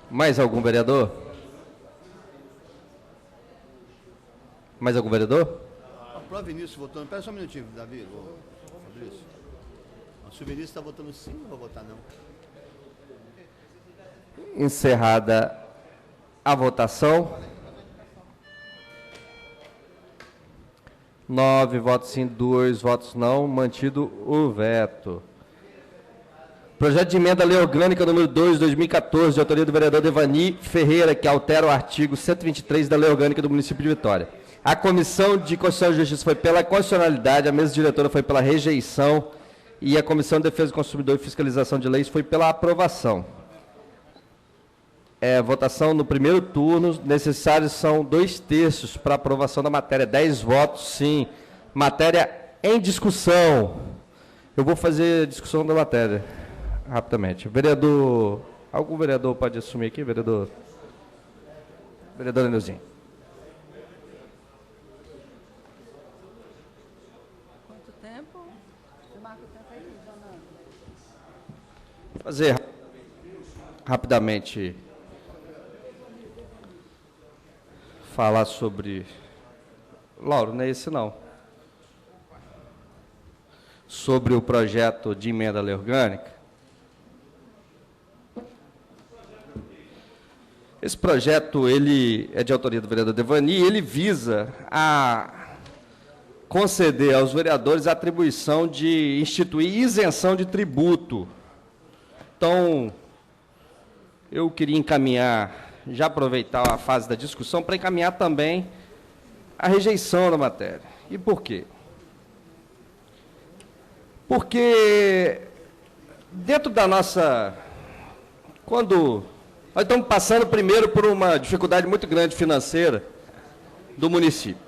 Mais algum vereador? Mais algum vereador? O próprio Vinícius votando. Espera só um minutinho, Davi. Fabrício. Se o Vinícius está votando sim, não vou votar não. Encerrada a votação. 9 votos sim, 2 votos não. Mantido o veto. Projeto de emenda à lei orgânica número 2, 2014, de autoria do vereador Devani Ferreira, que altera o artigo 123 da lei orgânica do município de Vitória. A Comissão de Constituição e Justiça foi pela constitucionalidade, a mesa diretora foi pela rejeição e a Comissão de Defesa do Consumidor e Fiscalização de Leis foi pela aprovação. Votação no primeiro turno, necessários são 2/3 para aprovação da matéria, 10 votos sim. Matéria em discussão. Eu vou fazer a discussão da matéria rapidamente. Vereador, algum vereador pode assumir aqui, vereador? Vereador Neuzinho. Quanto tempo? Você marca o tempo aí, Jonathan. Fazer rapidamente falar sobre... Lauro, não é esse não. Sobre o projeto de emenda à lei orgânica. Esse projeto, ele é de autoria do vereador Devani, ele visa a conceder aos vereadores a atribuição de instituir isenção de tributo. Então, eu queria encaminhar, já aproveitar a fase da discussão, para encaminhar também a rejeição da matéria. E por quê? Porque dentro da nossa... Quando nós estamos passando primeiro por uma dificuldade muito grande financeira do município.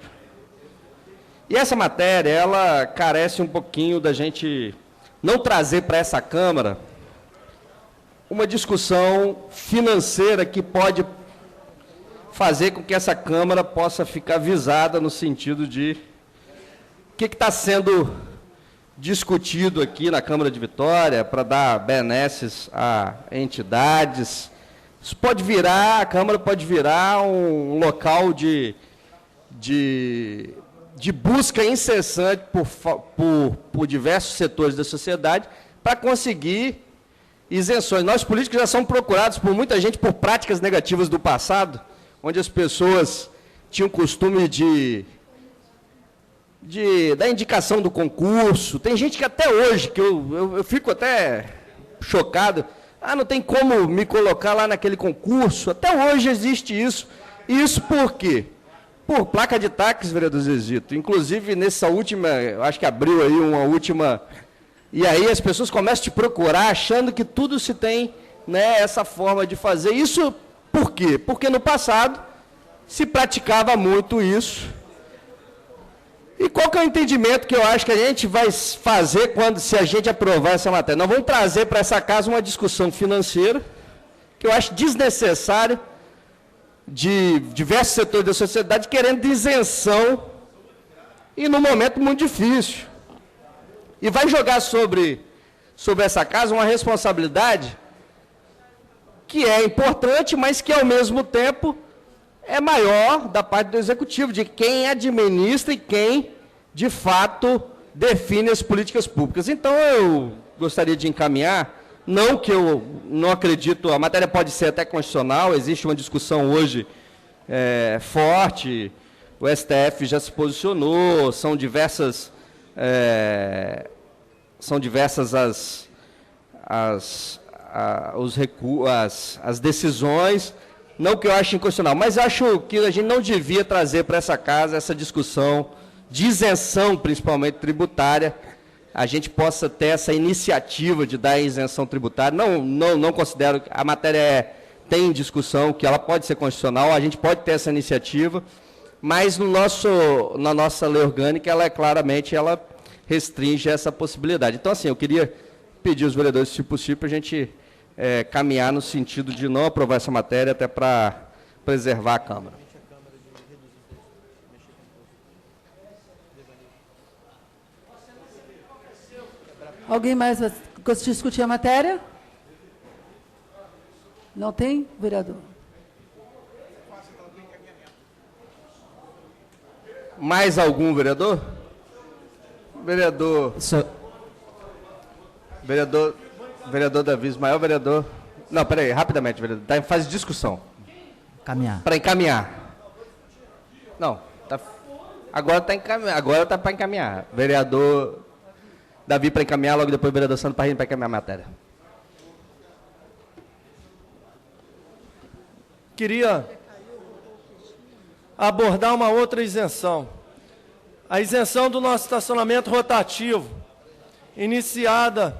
E essa matéria, ela carece um pouquinho da gente não trazer para essa Câmara uma discussão financeira que pode fazer com que essa Câmara possa ficar visada no sentido de o que está sendo discutido aqui na Câmara de Vitória para dar benesses a entidades. Isso pode virar, a Câmara pode virar um local de busca incessante por diversos setores da sociedade para conseguir isenções. Nós políticos já somos procurados por muita gente por práticas negativas do passado, onde as pessoas tinham costume da indicação do concurso. Tem gente que até hoje, que eu fico até chocado, não tem como me colocar lá naquele concurso. Até hoje existe isso. Isso por quê? Por placa de táxi, vereador Zezito. Inclusive, nessa última, eu acho que abriu aí uma última... E aí as pessoas começam a te procurar achando que tudo se tem, né, essa forma de fazer. Isso por quê? Porque no passado se praticava muito isso. E qual que é o entendimento que eu acho que a gente vai fazer se a gente aprovar essa matéria? Nós vamos trazer para essa casa uma discussão financeira, que eu acho desnecessária, de diversos setores da sociedade querendo isenção, e num momento muito difícil. E vai jogar sobre essa casa uma responsabilidade que é importante, mas que, ao mesmo tempo, é maior da parte do Executivo, de quem administra e quem, de fato, define as políticas públicas. Então, eu gostaria de encaminhar, não que eu não acredito, a matéria pode ser até constitucional, existe uma discussão hoje forte, o o STF já se posicionou, são diversas as decisões, não que eu ache inconstitucional, mas acho que a gente não devia trazer para essa casa essa discussão de isenção, principalmente tributária, a gente possa ter essa iniciativa de dar isenção tributária. Não considero que a matéria tem discussão, que ela pode ser constitucional, a gente pode ter essa iniciativa, mas na nossa lei orgânica, ela claramente restringe essa possibilidade. Então, assim, eu queria pedir aos vereadores, se possível, para a gente caminhar no sentido de não aprovar essa matéria, até para preservar a Câmara. Alguém mais vai discutir a matéria? Não tem, vereador? Mais algum vereador? Vereador Davi Ismael, vereador... Não, peraí, rapidamente, vereador. Está em fase de discussão. Caminhar. Para encaminhar. Não, agora está para encaminhar. Vereador Davi para encaminhar, logo depois o vereador Sandro Parrini para encaminhar a matéria. Queria abordar uma outra isenção. A isenção do nosso estacionamento rotativo, iniciada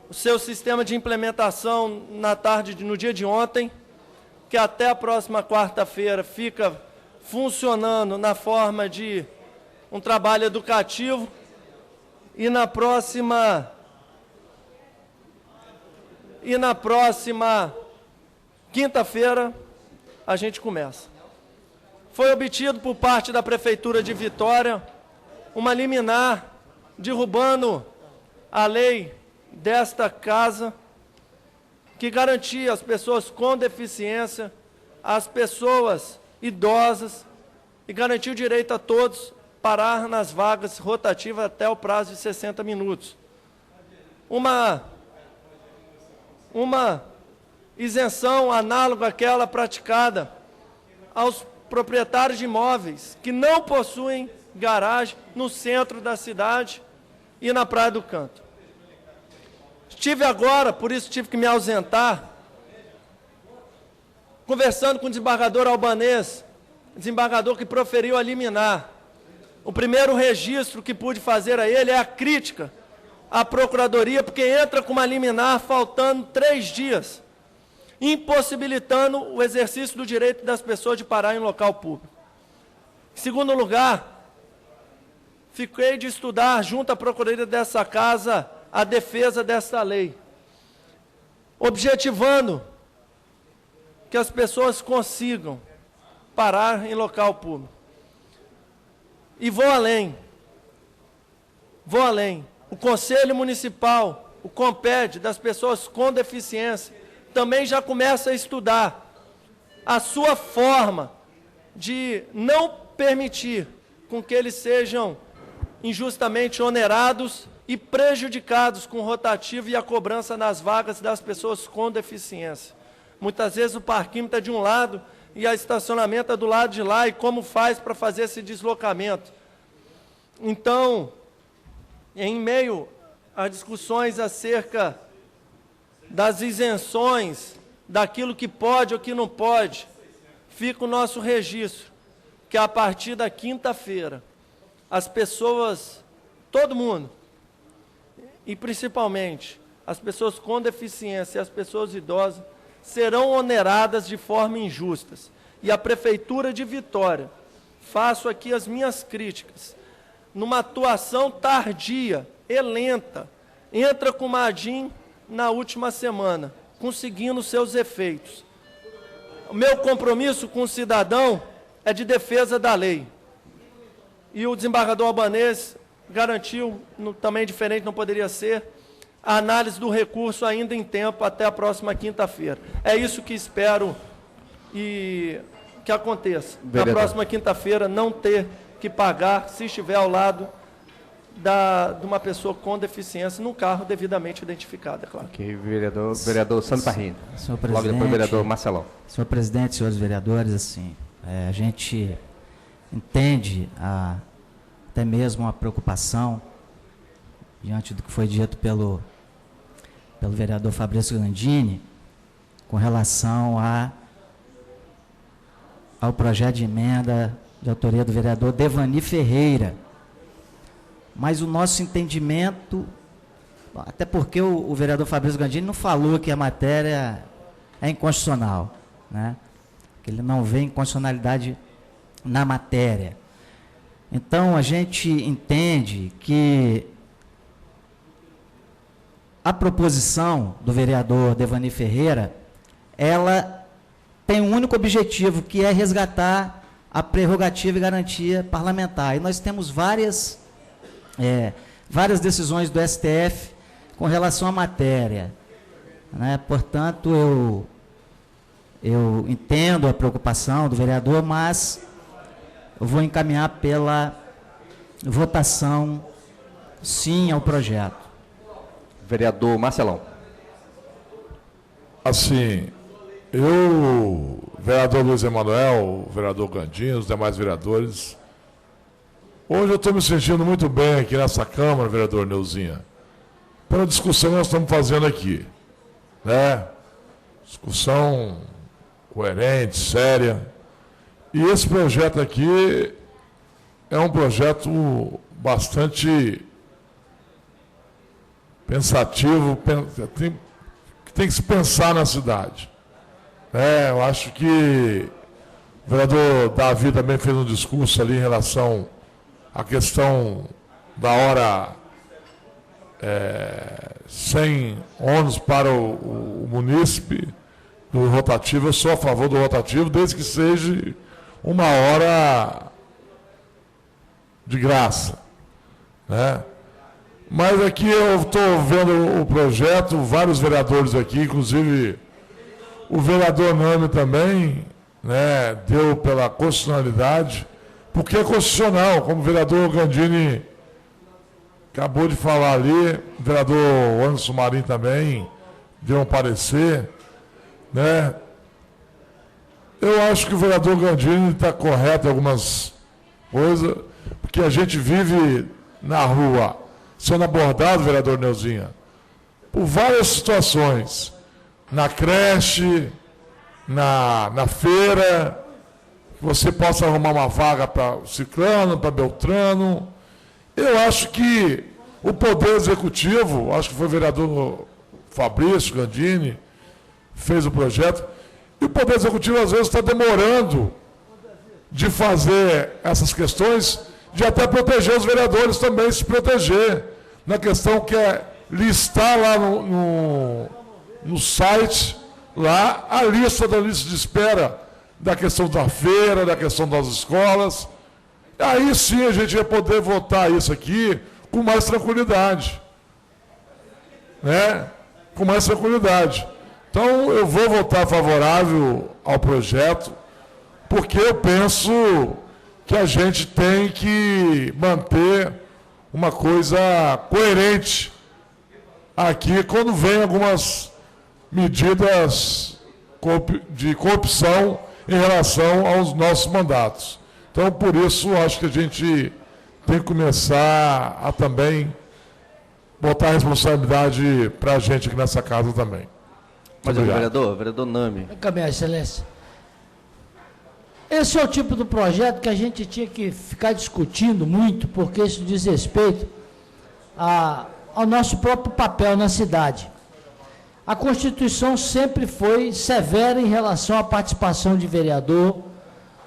o seu sistema de implementação no dia de ontem, que até a próxima quarta-feira fica funcionando na forma de um trabalho educativo, e na próxima quinta-feira a gente começa. Foi obtido por parte da Prefeitura de Vitória uma liminar derrubando a lei desta casa, que garantia às pessoas com deficiência, às pessoas idosas, e garantia o direito a todos parar nas vagas rotativas até o prazo de 60 minutos. Uma isenção análoga àquela praticada aos proprietários de imóveis que não possuem garagem no centro da cidade e na Praia do Canto. Estive agora, por isso tive que me ausentar, conversando com o desembargador Albanês, desembargador que proferiu a liminar. O primeiro registro que pude fazer a ele é a crítica à Procuradoria, porque entra com uma liminar faltando 3 dias, impossibilitando o exercício do direito das pessoas de parar em local público. Em segundo lugar, fiquei de estudar junto à Procuradoria dessa casa a defesa desta lei, objetivando que as pessoas consigam parar em local público. E vou além. O Conselho Municipal, o CONPED, das pessoas com deficiência, também já começa a estudar a sua forma de não permitir com que eles sejam injustamente onerados e prejudicados com o rotativo e a cobrança nas vagas das pessoas com deficiência. Muitas vezes o parquímetro está de um lado e a estacionamento é do lado de lá, e como faz para fazer esse deslocamento? Então, em meio a discussões acerca das isenções, daquilo que pode ou que não pode, fica o nosso registro, que a partir da quinta-feira, as pessoas, todo mundo, e principalmente as pessoas com deficiência e as pessoas idosas, serão oneradas de forma injusta. E a Prefeitura de Vitória, faço aqui as minhas críticas, numa atuação tardia e lenta, entra com uma ADIM na última semana, conseguindo seus efeitos. O meu compromisso com o cidadão é de defesa da lei. E o desembargador Albanês garantiu, também diferente não poderia ser, a análise do recurso ainda em tempo até a próxima quinta-feira. É isso que espero e que aconteça. Vereador. Na próxima quinta-feira não ter que pagar, se estiver ao lado de uma pessoa com deficiência no carro devidamente identificada, é claro. Ok, vereador Sandro Parrini. Senhor Logo depois, vereador Marcelão. Senhor presidente, senhores vereadores, assim, a gente entende até mesmo a preocupação diante do que foi dito pelo vereador Fabrício Gandini com relação ao projeto de emenda de autoria do vereador Devani Ferreira. Mas o nosso entendimento, até porque o vereador Fabrício Gandini não falou que a matéria é inconstitucional, né? Que ele não vê inconstitucionalidade na matéria. Então, a gente entende que a proposição do vereador Devani Ferreira, ela tem um único objetivo, que é resgatar a prerrogativa e garantia parlamentar. E nós temos várias decisões do STF com relação à matéria, né? Portanto, eu entendo a preocupação do vereador, mas eu vou encaminhar pela votação sim ao projeto. Vereador Marcelão. Assim, vereador Luiz Emanuel, vereador Gandini, os demais vereadores, hoje eu estou me sentindo muito bem aqui nessa Câmara, vereador Neuzinha, pela discussão que nós estamos fazendo aqui, né? Discussão coerente, séria. E esse projeto aqui é um projeto bastante pensativo, que tem que se pensar na cidade. Eu acho que o vereador Davi também fez um discurso ali em relação à questão da hora sem ônus para o munícipe do rotativo. Eu sou a favor do rotativo, desde que seja uma hora de graça, né? Mas aqui eu estou vendo o projeto, vários vereadores aqui, inclusive o vereador Nami também, né, deu pela constitucionalidade, porque é constitucional, como o vereador Gandini acabou de falar ali, o vereador Anderson Marim também deu um parecer, né? Eu acho que o vereador Gandini está correto em algumas coisas, porque a gente vive na rua sendo abordado, vereador Neuzinha, por várias situações, na creche, na feira, que você possa arrumar uma vaga para ciclano, para beltrano. Eu acho que o Poder Executivo, acho que foi o vereador Fabrício Gandini, fez o projeto, e o Poder Executivo às vezes está demorando de fazer essas questões, de até proteger os vereadores também, se proteger, na questão que é listar lá no site, lá, a lista da lista de espera da questão da feira, da questão das escolas. Aí sim a gente vai poder votar isso aqui com mais tranquilidade, né? Com mais tranquilidade. Então eu vou votar favorável ao projeto, porque eu penso que a gente tem que manter uma coisa coerente aqui quando vem algumas medidas de corrupção em relação aos nossos mandatos. Então, por isso, acho que a gente tem que começar a também botar a responsabilidade para a gente aqui nessa casa também. Mas o vereador Nami. Minha excelência. Esse é o tipo do projeto que a gente tinha que ficar discutindo muito, porque isso diz respeito ao nosso próprio papel na cidade. A Constituição sempre foi severa em relação à participação de vereador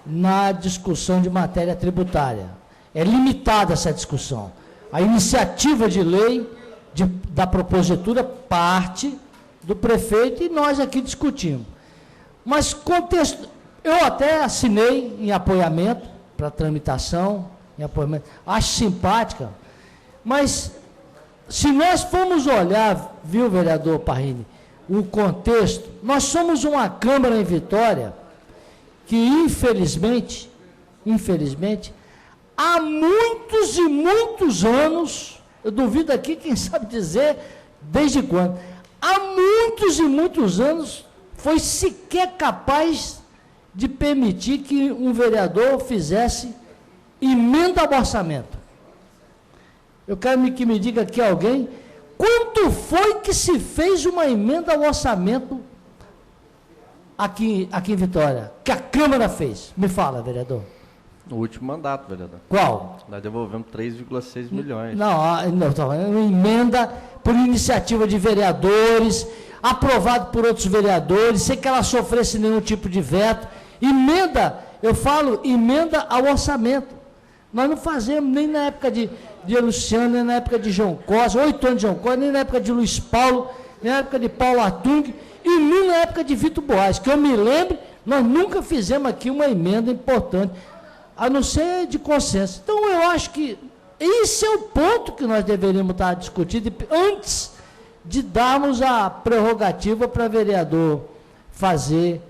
na discussão de matéria tributária. É limitada essa discussão. A iniciativa de lei da propositura parte do prefeito e nós aqui discutimos. Mas eu até assinei em apoiamento para tramitação, acho simpática, mas se nós formos olhar, viu, vereador Parrini, o contexto, nós somos uma Câmara em Vitória que, infelizmente, há muitos e muitos anos, eu duvido aqui, quem sabe dizer desde quando, há muitos e muitos anos foi sequer capaz de permitir que um vereador fizesse emenda ao orçamento. Eu quero que me diga aqui alguém, quanto foi que se fez uma emenda ao orçamento aqui em Vitória, que a Câmara fez? Me fala, vereador. No último mandato, vereador. Qual? Nós devolvemos 3,6 milhões. Não, estou falando uma emenda por iniciativa de vereadores, aprovado por outros vereadores, sem que ela sofresse nenhum tipo de veto. Emenda, eu falo emenda ao orçamento. Nós não fazemos nem na época de Luciano, nem na época de João Costa, 8 anos de João Costa, nem na época de Luiz Paulo, nem na época de Paulo Artung, e nem na época de Vitor Boas, que eu me lembro, nós nunca fizemos aqui uma emenda importante, a não ser de consenso. Então, eu acho que esse é o ponto que nós deveríamos estar discutindo antes de darmos a prerrogativa para vereador fazer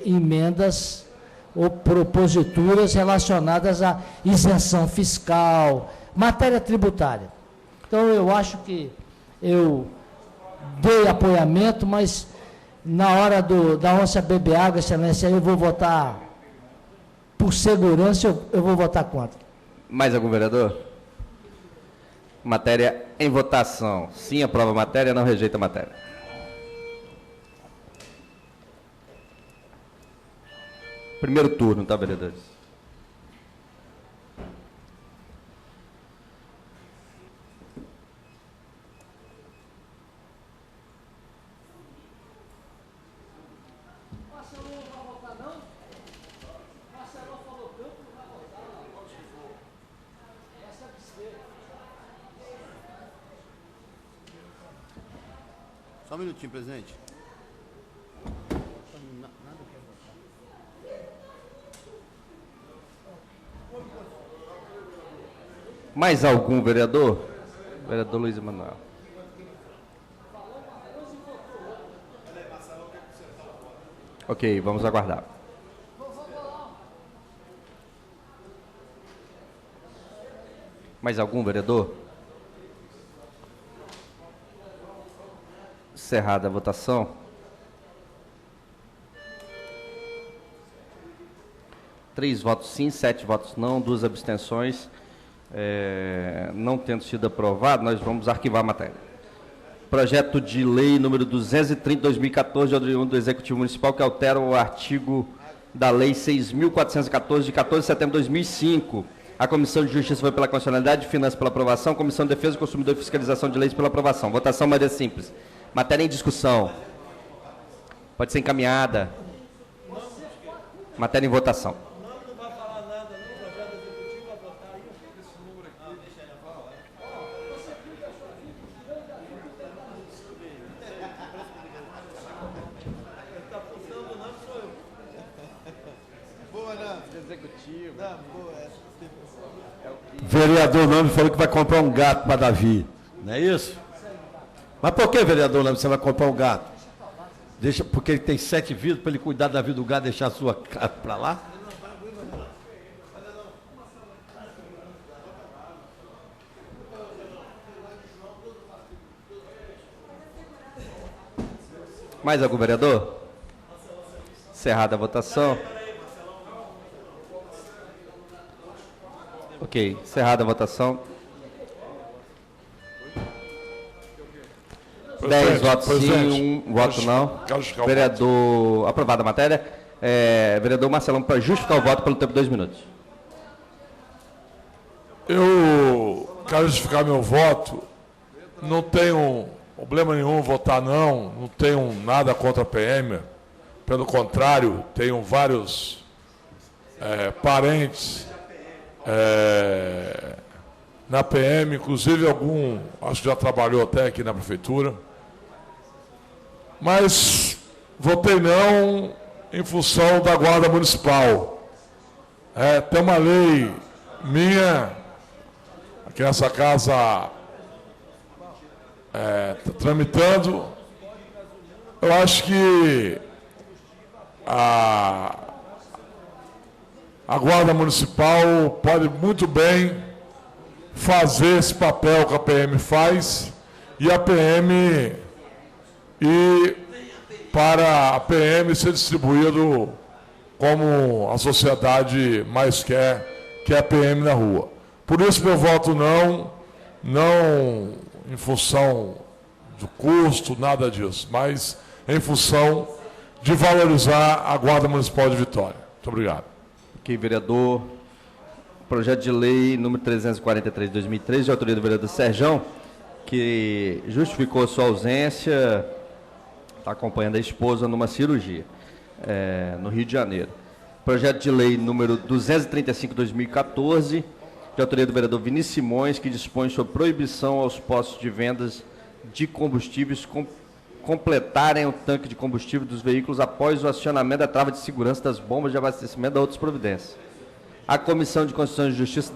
emendas ou proposituras relacionadas à isenção fiscal, matéria tributária. Então, eu acho que eu dei apoiamento, mas na hora da onça beber água, excelência, eu vou votar, por segurança, eu vou votar contra. Mais algum vereador? Matéria em votação. Sim, aprova a matéria, não rejeita a matéria. Primeiro turno, tá, vereadores? Só um minutinho, presidente. Mais algum vereador? Vereador Luiz Emanuel. Ok, vamos aguardar. Mais algum vereador? Encerrada a votação. Três votos sim, 7 votos não, 2 abstenções. Não tendo sido aprovado, nós vamos arquivar a matéria. Projeto de lei número 230/2014, oriundo do Executivo Municipal, que altera o artigo da Lei 6.414, de 14 de setembro de 2005. A Comissão de Justiça foi pela Constitucionalidade, de Finanças pela aprovação, Comissão de Defesa do Consumidor e Fiscalização de Leis pela aprovação. Votação maioria simples. Matéria em discussão. Pode ser encaminhada. Matéria em votação. Vereador Nome falou que vai comprar um gato para Davi. Não é isso? Mas por que, vereador Nome, você vai comprar um gato? Deixa, porque ele tem 7 vidas, para ele cuidar da vida do gato, deixar a sua casa para lá? Mais algum vereador? Encerrada a votação. Ok, encerrada a votação. 10 votos sim, 1 voto não. Vereador, aprovada a matéria. Vereador Marcelão, para justificar o voto pelo tempo de 2 minutos. Eu quero justificar meu voto. Não tenho problema nenhum votar não tenho nada contra a PM. Pelo contrário, tenho vários parentes na PM, inclusive algum, acho que já trabalhou até aqui na prefeitura. Mas votei não em função da Guarda Municipal. Tem uma lei minha, aqui nessa casa, tramitando. Eu acho que a Guarda Municipal pode muito bem fazer esse papel que a PM faz e a PM para a PM ser distribuído como a sociedade mais quer, que é a PM na rua. Por isso meu voto não em função do custo, nada disso, mas em função de valorizar a Guarda Municipal de Vitória. Muito obrigado. Ok, vereador. Projeto de lei número 343 de 2013, de autoria do vereador Serjão, que justificou sua ausência, está acompanhando a esposa numa cirurgia no Rio de Janeiro. Projeto de lei número 235 de 2014, de autoria do vereador Vinícius Simões, que dispõe sobre proibição aos postos de vendas de combustíveis completarem o tanque de combustível dos veículos após o acionamento da trava de segurança das bombas de abastecimento da outras providências. A Comissão de Constituição e Justiça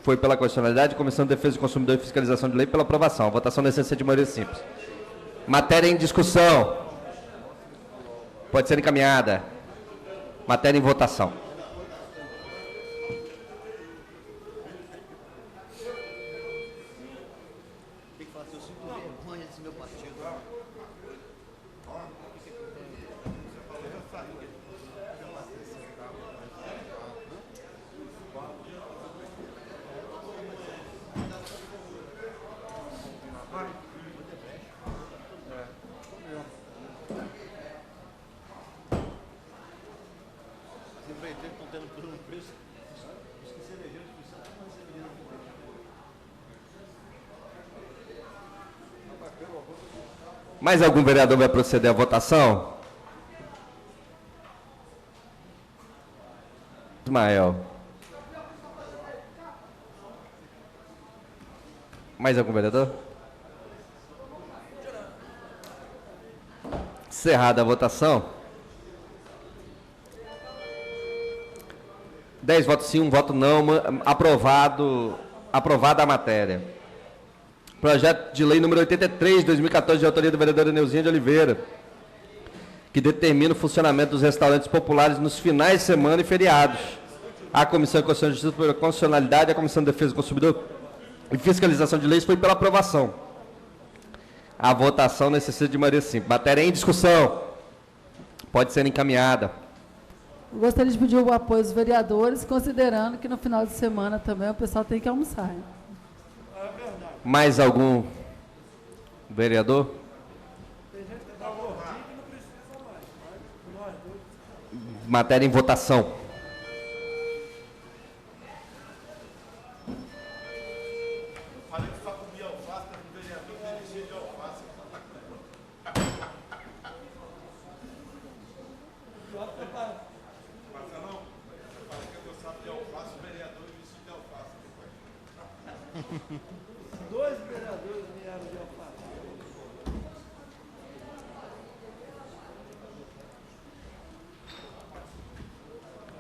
foi pela constitucionalidade, a Comissão de Defesa do Consumidor e Fiscalização de Lei pela aprovação. A votação necessita de maioria simples. Matéria em discussão. Pode ser encaminhada. Matéria em votação. Mais algum vereador vai proceder à votação? Ismael. Mais algum vereador? Encerrada a votação. 10 votos sim, 1 voto não. Aprovada a matéria. Projeto de lei número 83, de 2014, de autoria do vereador Neuzinha de Oliveira, que determina o funcionamento dos restaurantes populares nos finais de semana e feriados. A Comissão de Constituição e Justiça pela constitucionalidade, a Comissão de Defesa do Consumidor e Fiscalização de Leis foi pela aprovação. A votação necessita de maioria simples. Matéria em discussão. Pode ser encaminhada. Eu gostaria de pedir o apoio dos vereadores, considerando que no final de semana também o pessoal tem que almoçar. Mais algum vereador? Matéria em votação. Dois vereadores vieram de alface.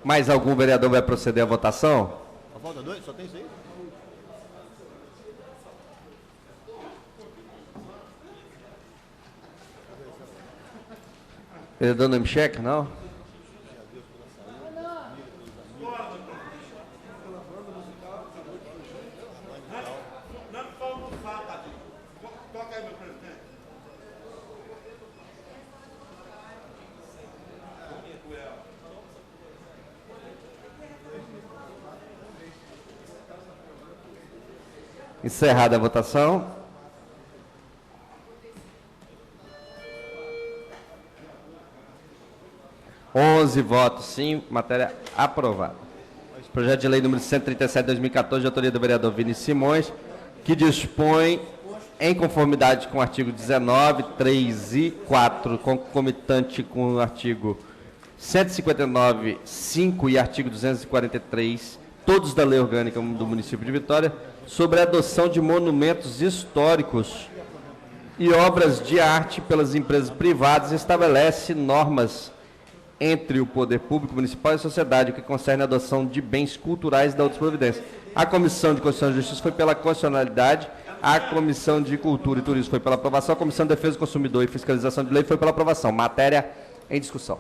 Mais algum vereador vai proceder à votação? Só falta 2? Só tem 6? Vereador Nemchek, não? Encerrada a votação. Onze votos sim, matéria aprovada. Projeto de lei número 137 de 2014, de autoria do vereador Vinícius Simões, que dispõe, em conformidade com o artigo 19, 3 e 4, concomitante com o artigo 159, 5 e artigo 243, todos da Lei Orgânica do município de Vitória, sobre a adoção de monumentos históricos e obras de arte pelas empresas privadas, estabelece normas entre o poder público municipal e a sociedade, o que concerne a adoção de bens culturais e da outras providências. A Comissão de Constituição e Justiça foi pela constitucionalidade, a Comissão de Cultura e Turismo foi pela aprovação, a Comissão de Defesa do Consumidor e Fiscalização de Lei foi pela aprovação. Matéria em discussão.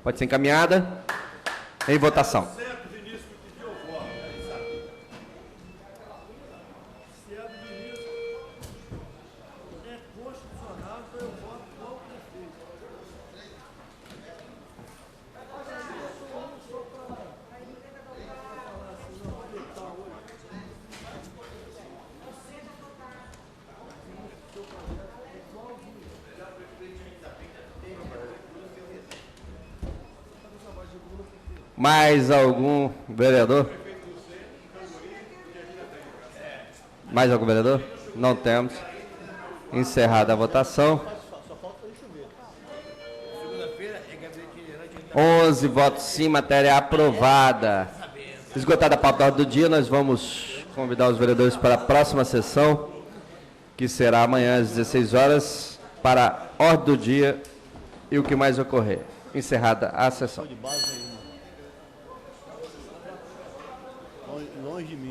Pode ser encaminhada. Em votação. Mais algum vereador? Mais algum vereador? Não temos. Encerrada a votação. 11 votos sim, matéria aprovada. Esgotada a pauta do dia, nós vamos convidar os vereadores para a próxima sessão, que será amanhã às 16 horas, para a ordem do dia e o que mais ocorrer. Encerrada a sessão. Longe de mim.